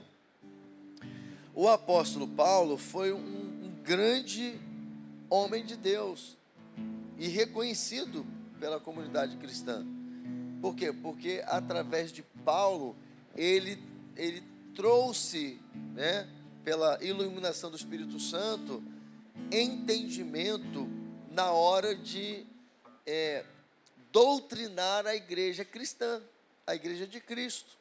o apóstolo Paulo foi um grande homem de Deus e reconhecido pela comunidade cristã. Por quê? Porque através de Paulo, ele trouxe, né, pela iluminação do Espírito Santo, entendimento na hora de doutrinar a igreja cristã, a igreja de Cristo.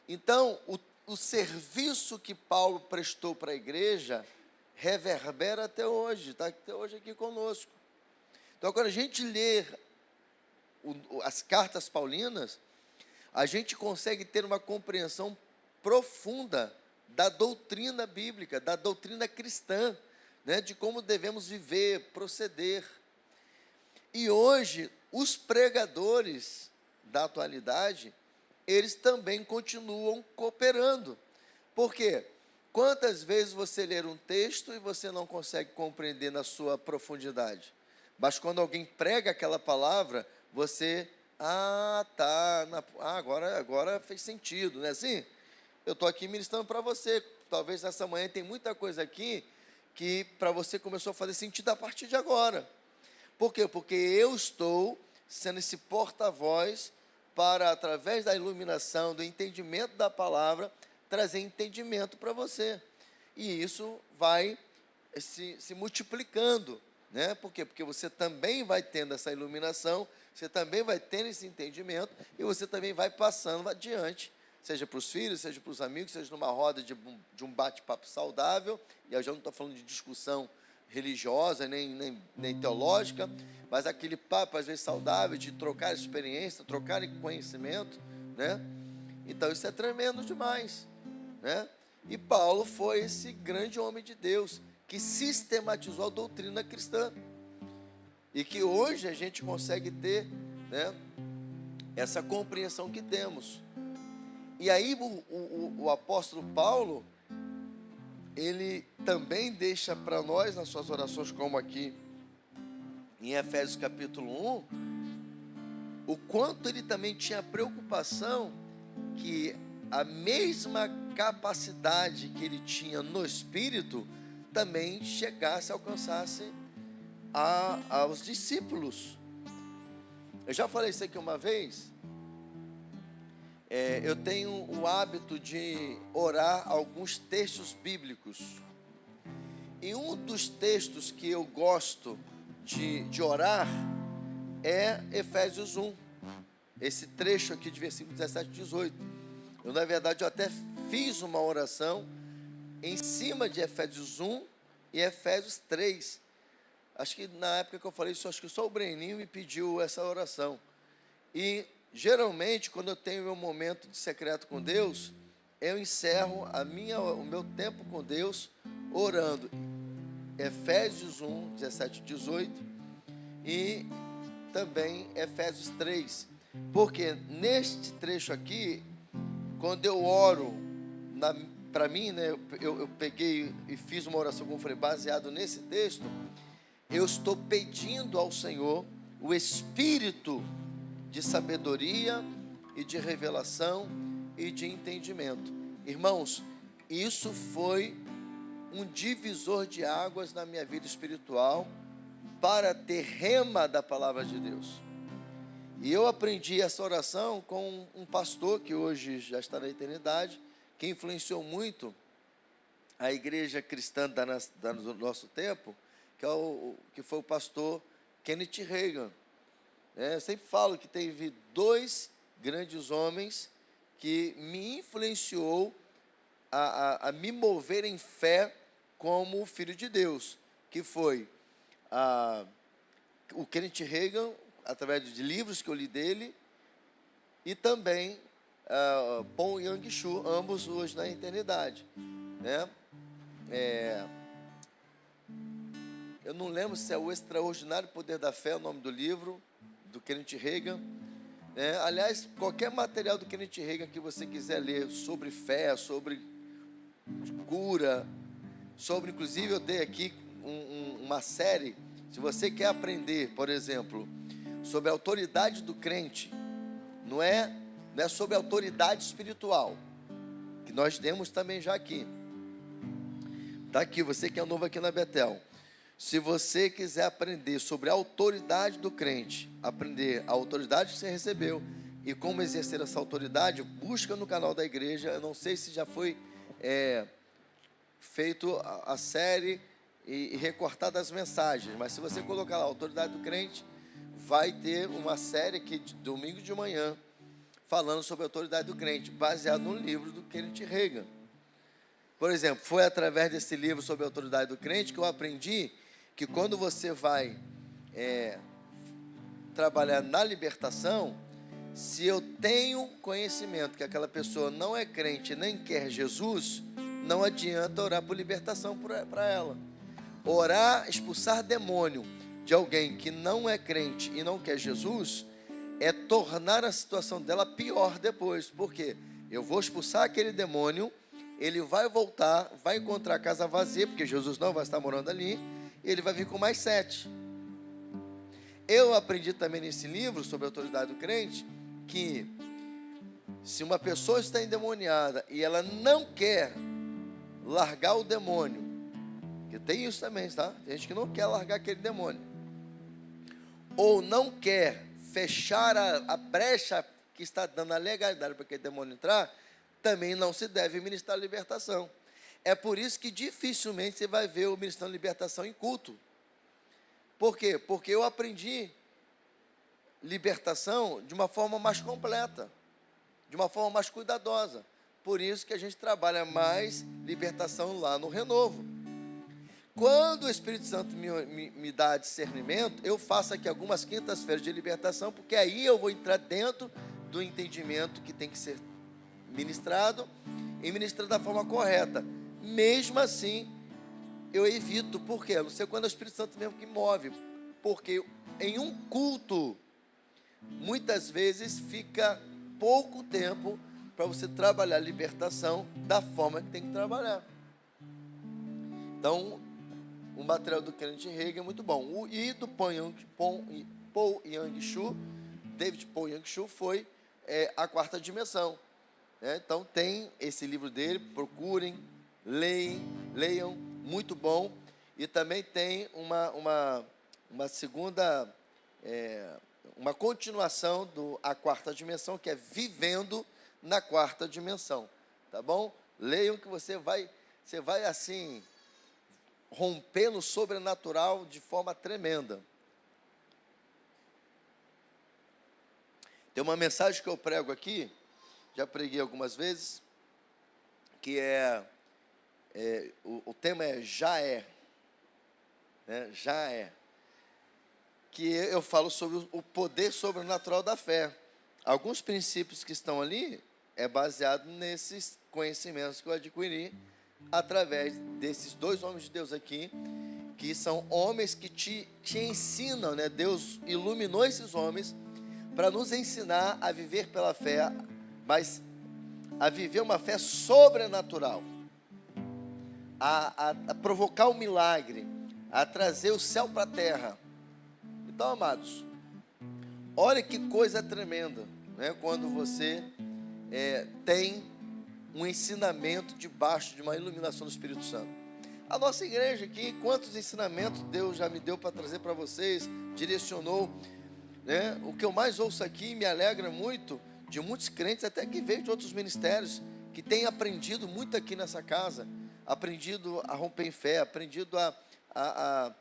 Então, o serviço que Paulo prestou para a igreja reverbera até hoje, está até hoje aqui conosco. Então, quando a gente lê as cartas paulinas, a gente consegue ter uma compreensão profunda da doutrina bíblica, da doutrina cristã, né, de como devemos viver, proceder. E hoje, os pregadores da atualidade, eles também continuam cooperando. Por quê? Quantas vezes você lê um texto e você não consegue compreender na sua profundidade? Mas quando alguém prega aquela palavra, você, agora fez sentido, não é assim? Eu estou aqui ministrando para você, talvez nessa manhã tem muita coisa aqui que para você começou a fazer sentido a partir de agora. Por quê? Porque eu estou sendo esse porta-voz para, através da iluminação, do entendimento da palavra, trazer entendimento para você. E isso vai se multiplicando, né? Por quê? Porque você também vai tendo essa iluminação, você também vai tendo esse entendimento, e você também vai passando adiante, seja para os filhos, seja para os amigos, seja numa roda de um bate-papo saudável. E eu já não estou falando de discussão religiosa, nem teológica, mas aquele papo, às vezes, saudável, de trocar experiência, trocar conhecimento, né? Então, isso é tremendo demais, né? E Paulo foi esse grande homem de Deus, que sistematizou a doutrina cristã, e que hoje a gente consegue ter, né, essa compreensão que temos. E aí, o apóstolo Paulo, ele também deixa para nós, nas suas orações, como aqui em Efésios capítulo 1, o quanto ele também tinha preocupação que a mesma capacidade que ele tinha no Espírito também chegasse, alcançasse aos discípulos. Eu já falei isso aqui uma vez. Eu tenho o hábito de orar alguns textos bíblicos. E um dos textos que eu gosto de orar é Efésios 1. Esse trecho aqui de versículo 17 e 18. Na verdade, eu até fiz uma oração em cima de Efésios 1 e Efésios 3. Acho que na época que eu falei isso, acho que só o Breninho me pediu essa oração. E geralmente, quando eu tenho meu momento de secreto com Deus, eu encerro o meu tempo com Deus orando Efésios 1, 17 e 18 e também Efésios 3. Porque neste trecho aqui, quando eu oro, para mim, né, eu peguei e fiz uma oração, como eu falei, baseado nesse texto, eu estou pedindo ao Senhor o espírito de sabedoria e de revelação e de entendimento. Irmãos, isso foi um divisor de águas na minha vida espiritual para ter rema da palavra de Deus. E eu aprendi essa oração com um pastor que hoje já está na eternidade, que influenciou muito a igreja cristã do nosso tempo, que foi o pastor Kenneth Hagin. Eu sempre falo que teve dois grandes homens que me influenciou a me mover em fé como filho de Deus, que foi o Kenneth Hagin, através de livros que eu li dele, e também Paul Yang-Shu, ambos hoje na eternidade, né? Eu não lembro se é O Extraordinário Poder da Fé, o nome do livro, do Kenneth Hagin. Aliás, qualquer material do Kenneth Hagin que você quiser ler sobre fé, sobre cura, sobre, inclusive eu dei aqui uma série, se você quer aprender, por exemplo, sobre a autoridade do crente, não é sobre a autoridade espiritual, que nós demos também já aqui. Está aqui, você que é novo aqui na Betel. Se você quiser aprender sobre a autoridade do crente, aprender a autoridade que você recebeu e como exercer essa autoridade, busca no canal da igreja. Eu não sei se já foi feito a série e recortada as mensagens, mas se você colocar lá a autoridade do crente, vai ter uma série aqui de domingo de manhã falando sobre a autoridade do crente, baseado no livro do Kenneth Hagin. Por exemplo, foi através desse livro sobre a autoridade do crente que eu aprendi que quando você vai trabalhar na libertação, se eu tenho conhecimento que aquela pessoa não é crente nem quer Jesus, não adianta orar por libertação para ela. Orar, expulsar demônio de alguém que não é crente e não quer Jesus, é tornar a situação dela pior depois. Por quê? Eu vou expulsar aquele demônio, ele vai voltar, vai encontrar a casa vazia, porque Jesus não vai estar morando ali, e ele vai vir com mais 7. Eu aprendi também nesse livro, sobre a autoridade do crente, que se uma pessoa está endemoniada e ela não quer largar o demônio, porque tem isso também, tá? Tem gente que não quer largar aquele demônio, ou não quer fechar a brecha que está dando a legalidade para aquele demônio entrar, também não se deve ministrar libertação. É por isso que dificilmente você vai ver o ministrando libertação em culto. Por quê? Porque eu aprendi libertação de uma forma mais completa, de uma forma mais cuidadosa. Por isso que a gente trabalha mais libertação lá no Renovo. Quando o Espírito Santo me dá discernimento, eu faço aqui algumas quintas-feiras de libertação, porque aí eu vou entrar dentro do entendimento que tem que ser ministrado e ministrado da forma correta. Mesmo assim, eu evito, por quê? Não sei quando é o Espírito Santo mesmo que move, porque em um culto, muitas vezes fica pouco tempo para você trabalhar a libertação da forma que tem que trabalhar. Então, o material do Kenneth Hagin é muito bom. E do Paul Yang-Shu, David Paul Yang-Shu, foi a quarta dimensão. Então, tem esse livro dele, procurem, leiam. muito bom. E também tem uma segunda, uma continuação A Quarta Dimensão, que é Vivendo na Quarta Dimensão, tá bom? Leiam que você vai assim, romper no sobrenatural de forma tremenda. Tem uma mensagem que eu prego aqui, já preguei algumas vezes, que o tema é Já É, né? Já É, que eu falo sobre o poder sobrenatural da fé. Alguns princípios que estão ali é baseado nesses conhecimentos que eu adquiri através desses dois homens de Deus aqui, que são homens que te ensinam, né? Deus iluminou esses homens para nos ensinar a viver pela fé, mas a viver uma fé sobrenatural, a provocar um milagre, a trazer o céu para a terra. Então, amados, olha que coisa tremenda, né? Quando você tem um ensinamento debaixo de uma iluminação do Espírito Santo. A nossa igreja aqui, quantos ensinamentos Deus já me deu para trazer para vocês, direcionou, né? O que eu mais ouço aqui me alegra muito, de muitos crentes, até que veio de outros ministérios, que têm aprendido muito aqui nessa casa, aprendido a romper em fé, aprendido a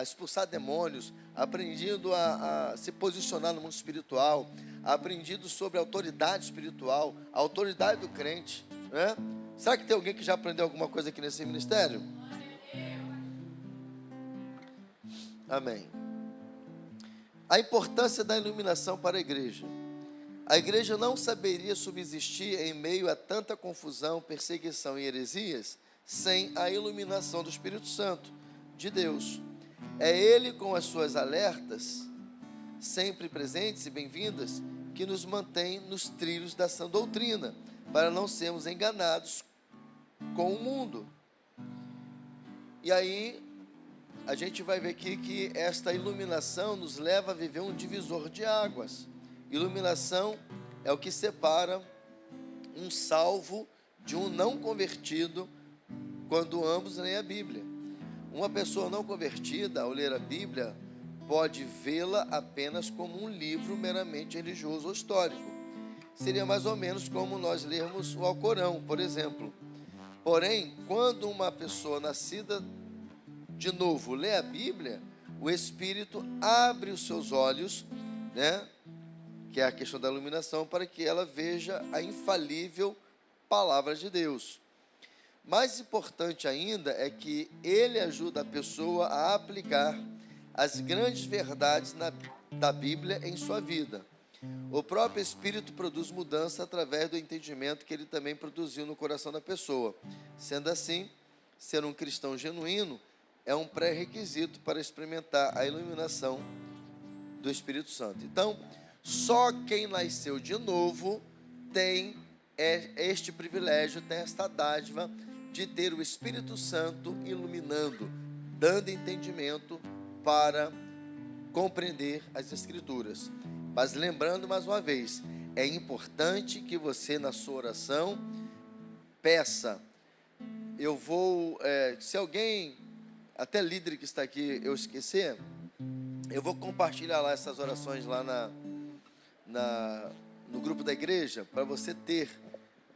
expulsar demônios, aprendido a se posicionar no mundo espiritual, aprendido sobre a autoridade espiritual, a autoridade do crente, né? Será que tem alguém que já aprendeu alguma coisa aqui nesse ministério? Amém. A importância da iluminação para a igreja. A igreja não saberia subsistir em meio a tanta confusão, perseguição e heresias sem a iluminação do Espírito Santo de Deus. É Ele, com as suas alertas, sempre presentes e bem-vindas, que nos mantém nos trilhos da sã doutrina, para não sermos enganados com o mundo. E aí, a gente vai ver aqui que esta iluminação nos leva a viver um divisor de águas. Iluminação é o que separa um salvo de um não convertido, quando ambos leem a Bíblia. Uma pessoa não convertida, ao ler a Bíblia, pode vê-la apenas como um livro meramente religioso ou histórico. Seria mais ou menos como nós lermos o Alcorão, por exemplo. Porém, quando uma pessoa nascida de novo lê a Bíblia, o Espírito abre os seus olhos, né? Que é a questão da iluminação, para que ela veja a infalível palavra de Deus. Mais importante ainda é que ele ajuda a pessoa a aplicar as grandes verdades da Bíblia em sua vida. O próprio Espírito produz mudança através do entendimento que ele também produziu no coração da pessoa. Sendo assim, ser um cristão genuíno é um pré-requisito para experimentar a iluminação do Espírito Santo. Então, só quem nasceu de novo tem este privilégio, tem esta dádiva de ter o Espírito Santo iluminando, dando entendimento para compreender as Escrituras. Mas lembrando mais uma vez, é importante que você na sua oração peça. Eu vou, se alguém, até líder que está aqui, eu esquecer, eu vou compartilhar lá essas orações lá no grupo da igreja, para você ter.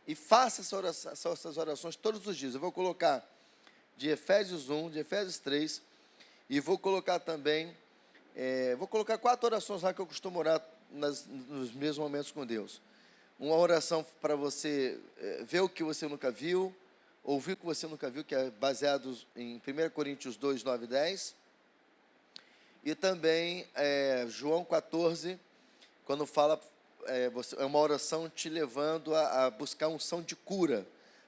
E faça essas orações todos os dias. Eu vou colocar de Efésios 1, de Efésios 3, e vou colocar também, vou colocar 4 orações lá que eu costumo orar nos meus momentos com Deus. Uma oração para você ver o que você nunca viu, ouvir o que você nunca viu, que é baseado em 1 Coríntios 2, 9 e 10. E também João 14, quando fala... é uma oração te levando a buscar unção de cura,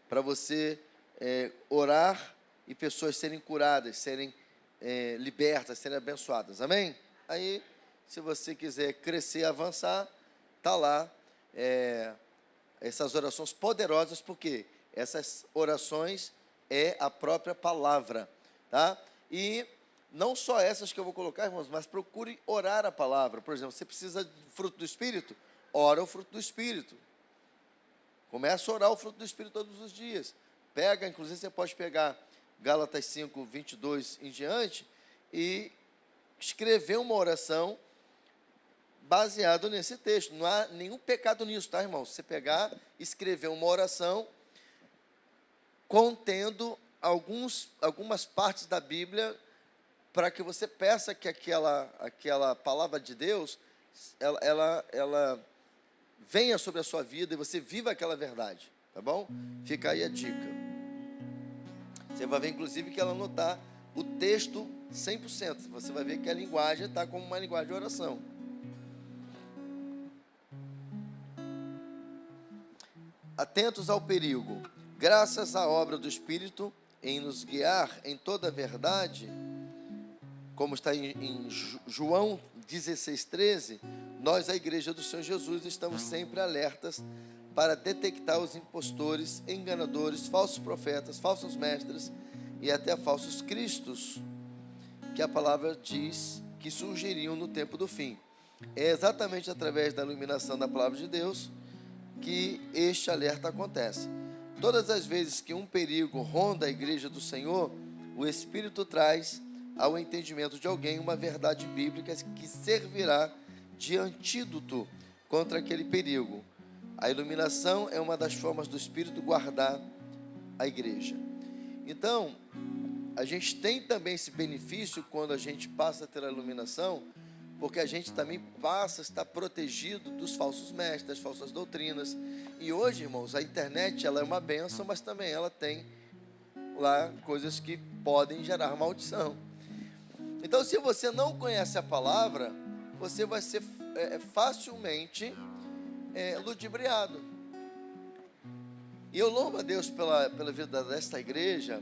para você orar e pessoas serem curadas, serem libertas, serem abençoadas, amém? Aí, se você quiser crescer, avançar, está lá essas orações poderosas, porque essas orações é a própria palavra, tá? E não só essas que eu vou colocar, irmãos, mas procure orar a palavra. Por exemplo, você precisa de fruto do Espírito? Ora o fruto do Espírito. Começa a orar o fruto do Espírito todos os dias. Pega, inclusive você pode pegar Gálatas 5, 22 em diante, e escrever uma oração baseado nesse texto. Não há nenhum pecado nisso, tá, irmão? Você pegar, escrever uma oração contendo algumas partes da Bíblia, para que você peça que aquela palavra de Deus, ela venha sobre a sua vida e você viva aquela verdade, tá bom? Fica aí a dica. Você vai ver, inclusive, que ela não está o texto 100%. Você vai ver que a linguagem está como uma linguagem de oração. Atentos ao perigo. Graças à obra do Espírito em nos guiar em toda a verdade, como está em João 16,13, nós, a Igreja do Senhor Jesus, estamos sempre alertas para detectar os impostores, enganadores, falsos profetas, falsos mestres e até falsos cristos, que a palavra diz que surgiriam no tempo do fim. É exatamente através da iluminação da palavra de Deus que este alerta acontece. Todas as vezes que um perigo ronda a Igreja do Senhor, o Espírito traz ao entendimento de alguém uma verdade bíblica que servirá de antídoto contra aquele perigo. A iluminação é uma das formas do Espírito guardar a igreja. Então, a gente tem também esse benefício quando a gente passa a ter a iluminação, porque a gente também passa a estar protegido dos falsos mestres, das falsas doutrinas. E hoje, irmãos, a internet ela é uma bênção, mas também ela tem lá coisas que podem gerar maldição. Então, se você não conhece a palavra, você vai ser facilmente ludibriado. E eu louvo a Deus pela vida desta igreja,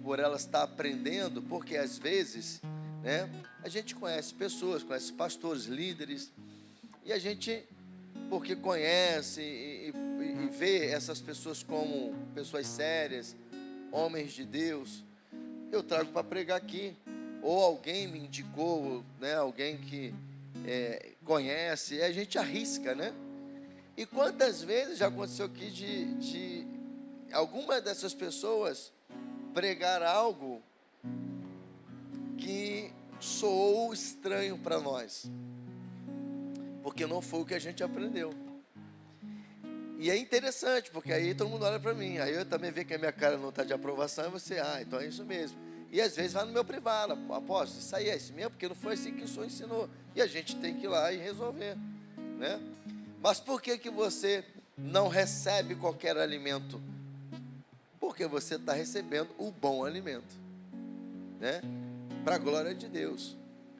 por ela estar aprendendo, porque às vezes, né, a gente conhece pessoas, conhece pastores, líderes, e a gente, porque conhece e vê essas pessoas como pessoas sérias, homens de Deus, eu trago para pregar aqui. Ou alguém me indicou, né, alguém que conhece, e a gente arrisca, né? E quantas vezes já aconteceu aqui de alguma dessas pessoas pregar algo que soou estranho para nós, porque não foi o que a gente aprendeu. E é interessante, porque aí todo mundo olha para mim, aí eu também vejo que a minha cara não está de aprovação, e você, então é isso mesmo. E às vezes vai no meu privado, apóstolo, isso aí é isso mesmo, porque não foi assim que o senhor ensinou. E a gente tem que ir lá e resolver, né? Mas por que você não recebe qualquer alimento? Porque você está recebendo o bom alimento, né? Para a glória de Deus.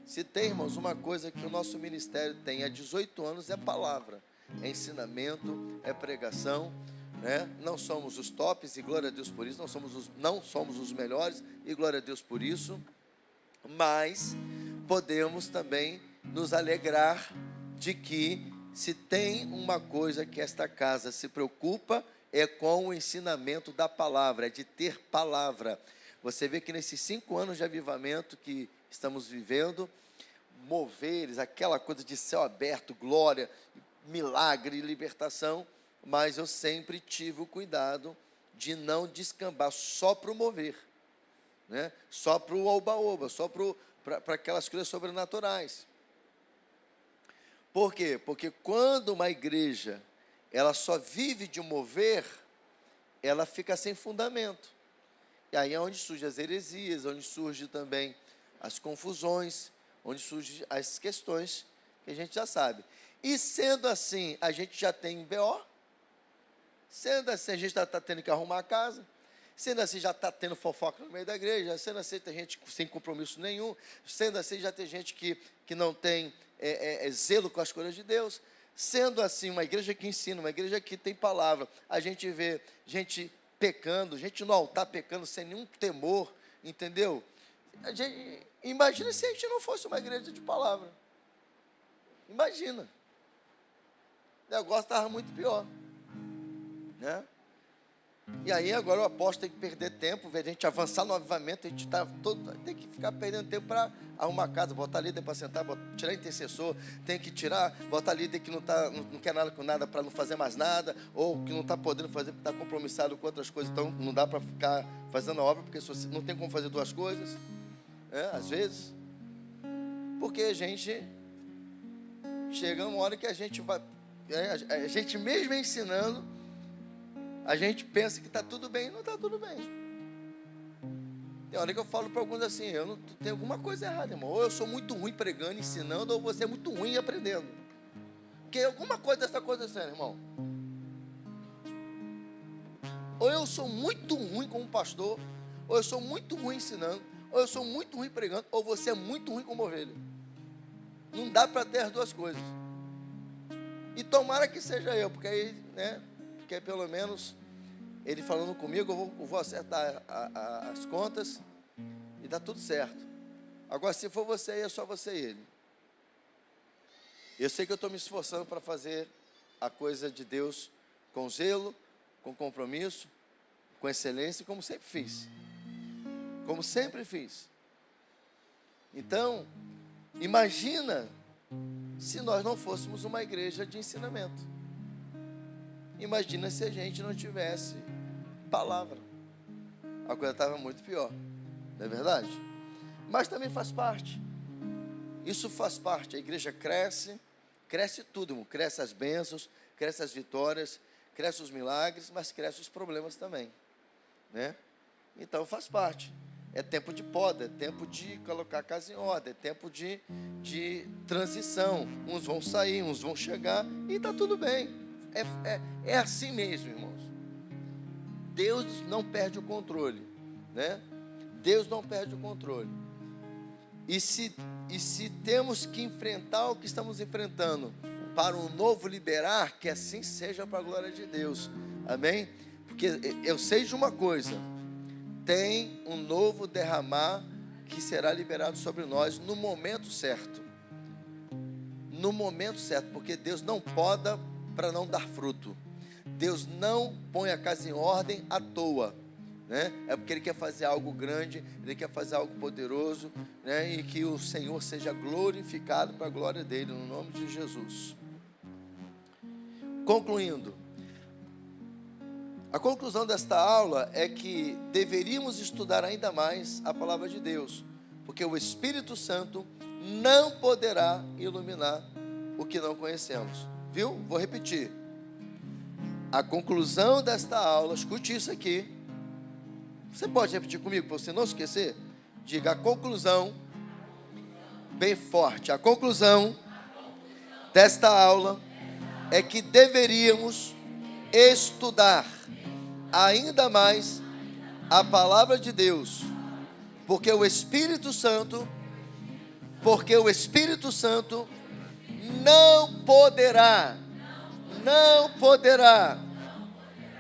Se tem, irmãos, uma coisa que o nosso ministério tem há 18 anos, é palavra, é ensinamento, é pregação, né? Não somos os tops, e glória a Deus por isso, não somos os melhores, e glória a Deus por isso, mas podemos também nos alegrar de que, se tem uma coisa que esta casa se preocupa, é com o ensinamento da palavra, é de ter palavra. Você vê que nesses 5 anos de avivamento que estamos vivendo, moveres, aquela coisa de céu aberto, glória, milagre, libertação, mas eu sempre tive o cuidado de não descambar só para o mover, né? Só para o oba-oba, só para aquelas coisas sobrenaturais. Por quê? Porque quando uma igreja ela só vive de mover, ela fica sem fundamento. E aí é onde surgem as heresias, onde surgem também as confusões, onde surgem as questões que a gente já sabe. E sendo assim, a gente já tem BO. Sendo assim, a gente está tendo que arrumar a casa. Sendo assim, já está tendo fofoca no meio da igreja. Sendo assim, tem gente sem compromisso nenhum. Sendo assim, já tem gente que não tem zelo com as coisas de Deus. Sendo assim, uma igreja que ensina, uma igreja que tem palavra, a gente vê gente pecando, gente no altar pecando sem nenhum temor, entendeu? Imagina se a gente não fosse uma igreja de palavra. Imagina. O negócio estava muito pior, né? E aí agora o apóstolo tem que perder tempo, ver a gente avançar no avivamento, a gente tem que ficar perdendo tempo para arrumar a casa, botar líder para sentar, tirar intercessor, tem que tirar, botar líder que não quer nada com nada para não fazer mais nada, ou que não está podendo fazer porque está compromissado com outras coisas, então não dá para ficar fazendo a obra, porque você não tem como fazer duas coisas, às vezes, porque a gente chega uma hora que a gente vai, a gente mesmo ensinando, a gente pensa que está tudo bem e não está tudo bem. Tem hora que eu falo para alguns assim, tem alguma coisa errada, irmão. Ou eu sou muito ruim pregando, ensinando, ou você é muito ruim aprendendo. Porque alguma coisa está acontecendo, irmão. Ou eu sou muito ruim como pastor, ou eu sou muito ruim ensinando, ou eu sou muito ruim pregando, ou você é muito ruim como ovelha. Não dá para ter as duas coisas. E tomara que seja eu, porque aí, porque aí pelo menos ele falando comigo, eu vou acertar as contas e dá tudo certo. Agora, se for você aí, é só você e ele. Eu sei que eu estou me esforçando para fazer a coisa de Deus com zelo, com compromisso, com excelência, como sempre fiz. Como sempre fiz. Então, imagina se nós não fôssemos uma igreja de ensinamento. Imagina se a gente não tivesse palavra. A coisa estava muito pior, não é verdade? Mas também faz parte. Isso faz parte. A igreja cresce tudo, irmão. Cresce as bênçãos, cresce as vitórias, cresce os milagres, mas cresce os problemas também, né? Então faz parte. É tempo de poda, é tempo de colocar a casa em ordem, é tempo de transição. Uns vão sair, uns vão chegar e está tudo bem. É assim mesmo, irmãos. Deus não perde o controle, né? Deus não perde o controle. E se temos que enfrentar o que estamos enfrentando para um novo liberar, que assim seja para a glória de Deus. Amém? Porque eu sei de uma coisa, tem um novo derramar que será liberado sobre nós no momento certo. No momento certo, porque Deus não poda para não dar fruto. Deus não põe a casa em ordem à toa, né? É porque Ele quer fazer algo grande, Ele quer fazer algo poderoso, né? E que o Senhor seja glorificado para a glória dEle, no nome de Jesus. Concluindo, a conclusão desta aula é que deveríamos estudar ainda mais a palavra de Deus, porque o Espírito Santo não poderá iluminar o que não conhecemos. Viu? Vou repetir. A conclusão desta aula, escute isso aqui. Você pode repetir comigo para você não esquecer? Diga a conclusão, bem forte. A conclusão desta aula é que deveríamos estudar ainda mais a palavra de Deus, porque o Espírito Santo não poderá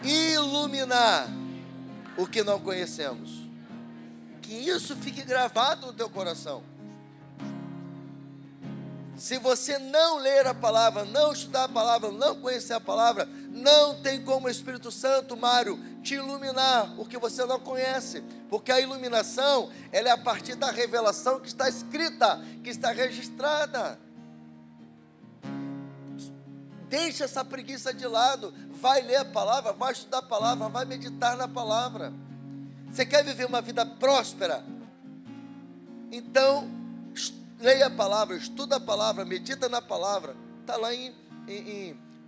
iluminar o que não conhecemos. Que isso fique gravado no teu coração. Se você não ler a palavra, não estudar a palavra, não conhecer a palavra, não tem como o Espírito Santo, Mário, te iluminar o que você não conhece, porque a iluminação, ela é a partir da revelação que está escrita, que está registrada. Deixa essa preguiça de lado, vai ler a palavra, vai estudar a palavra, vai meditar na palavra. Você quer viver uma vida próspera? Então, leia a palavra, estuda a palavra, medita na palavra. Está lá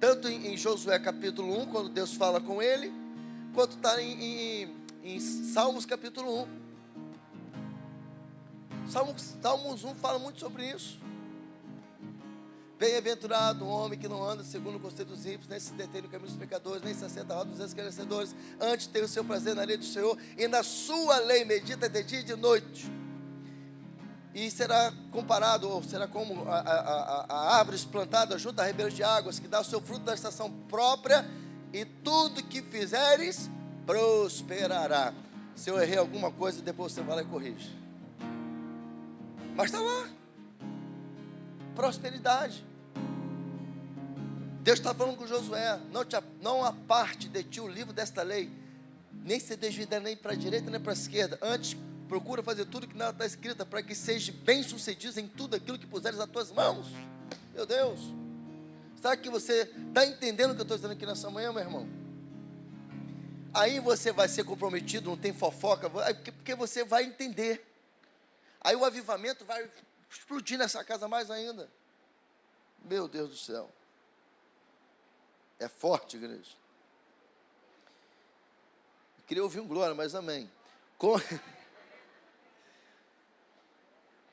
tanto em Josué capítulo 1, quando Deus fala com ele, quanto está em Salmos capítulo 1. Salmos 1 fala muito sobre isso. Bem-aventurado o homem que não anda segundo o conselho dos ímpios, nem se detém no caminho dos pecadores, nem se assenta à roda dos escarnecedores. Antes tem o seu prazer na lei do Senhor, e na sua lei medita de dia e de noite. E será comparado, ou será como a árvore plantada junto a ribeiros de águas, que dá o seu fruto na estação própria, e tudo que fizeres prosperará. Se eu errei alguma coisa, depois você vai lá e corrige. Mas está lá. Prosperidade. Deus está falando com Josué, não aparte de ti o livro desta lei, nem se desvia nem para a direita nem para a esquerda. Antes, procura fazer tudo que nela está escrita, para que seja bem-sucedido em tudo aquilo que puseres nas tuas mãos. Meu Deus! Será que você está entendendo o que eu estou dizendo aqui nessa manhã, meu irmão? Aí você vai ser comprometido, não tem fofoca, porque você vai entender. Aí o avivamento vai explodir nessa casa mais ainda. Meu Deus do céu. É forte, igreja. Eu queria ouvir um glória, mas amém.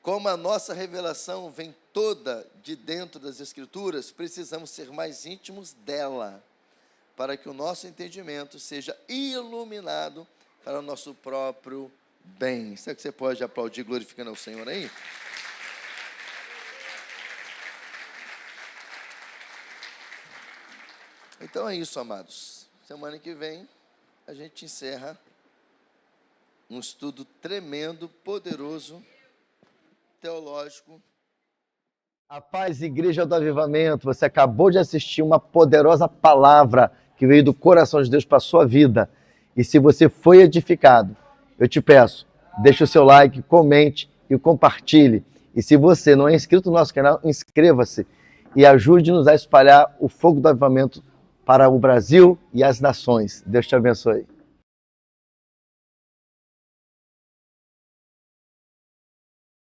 Como a nossa revelação vem toda de dentro das Escrituras, precisamos ser mais íntimos dela, para que o nosso entendimento seja iluminado para o nosso próprio bem. Será que você pode aplaudir glorificando ao Senhor aí? Então é isso, amados. Semana que vem a gente encerra um estudo tremendo, poderoso, teológico. A paz, Igreja do Avivamento, você acabou de assistir uma poderosa palavra que veio do coração de Deus para a sua vida. E se você foi edificado, eu te peço, deixe o seu like, comente e compartilhe. E se você não é inscrito no nosso canal, inscreva-se e ajude-nos a espalhar o fogo do avivamento para o Brasil e as nações. Deus te abençoe.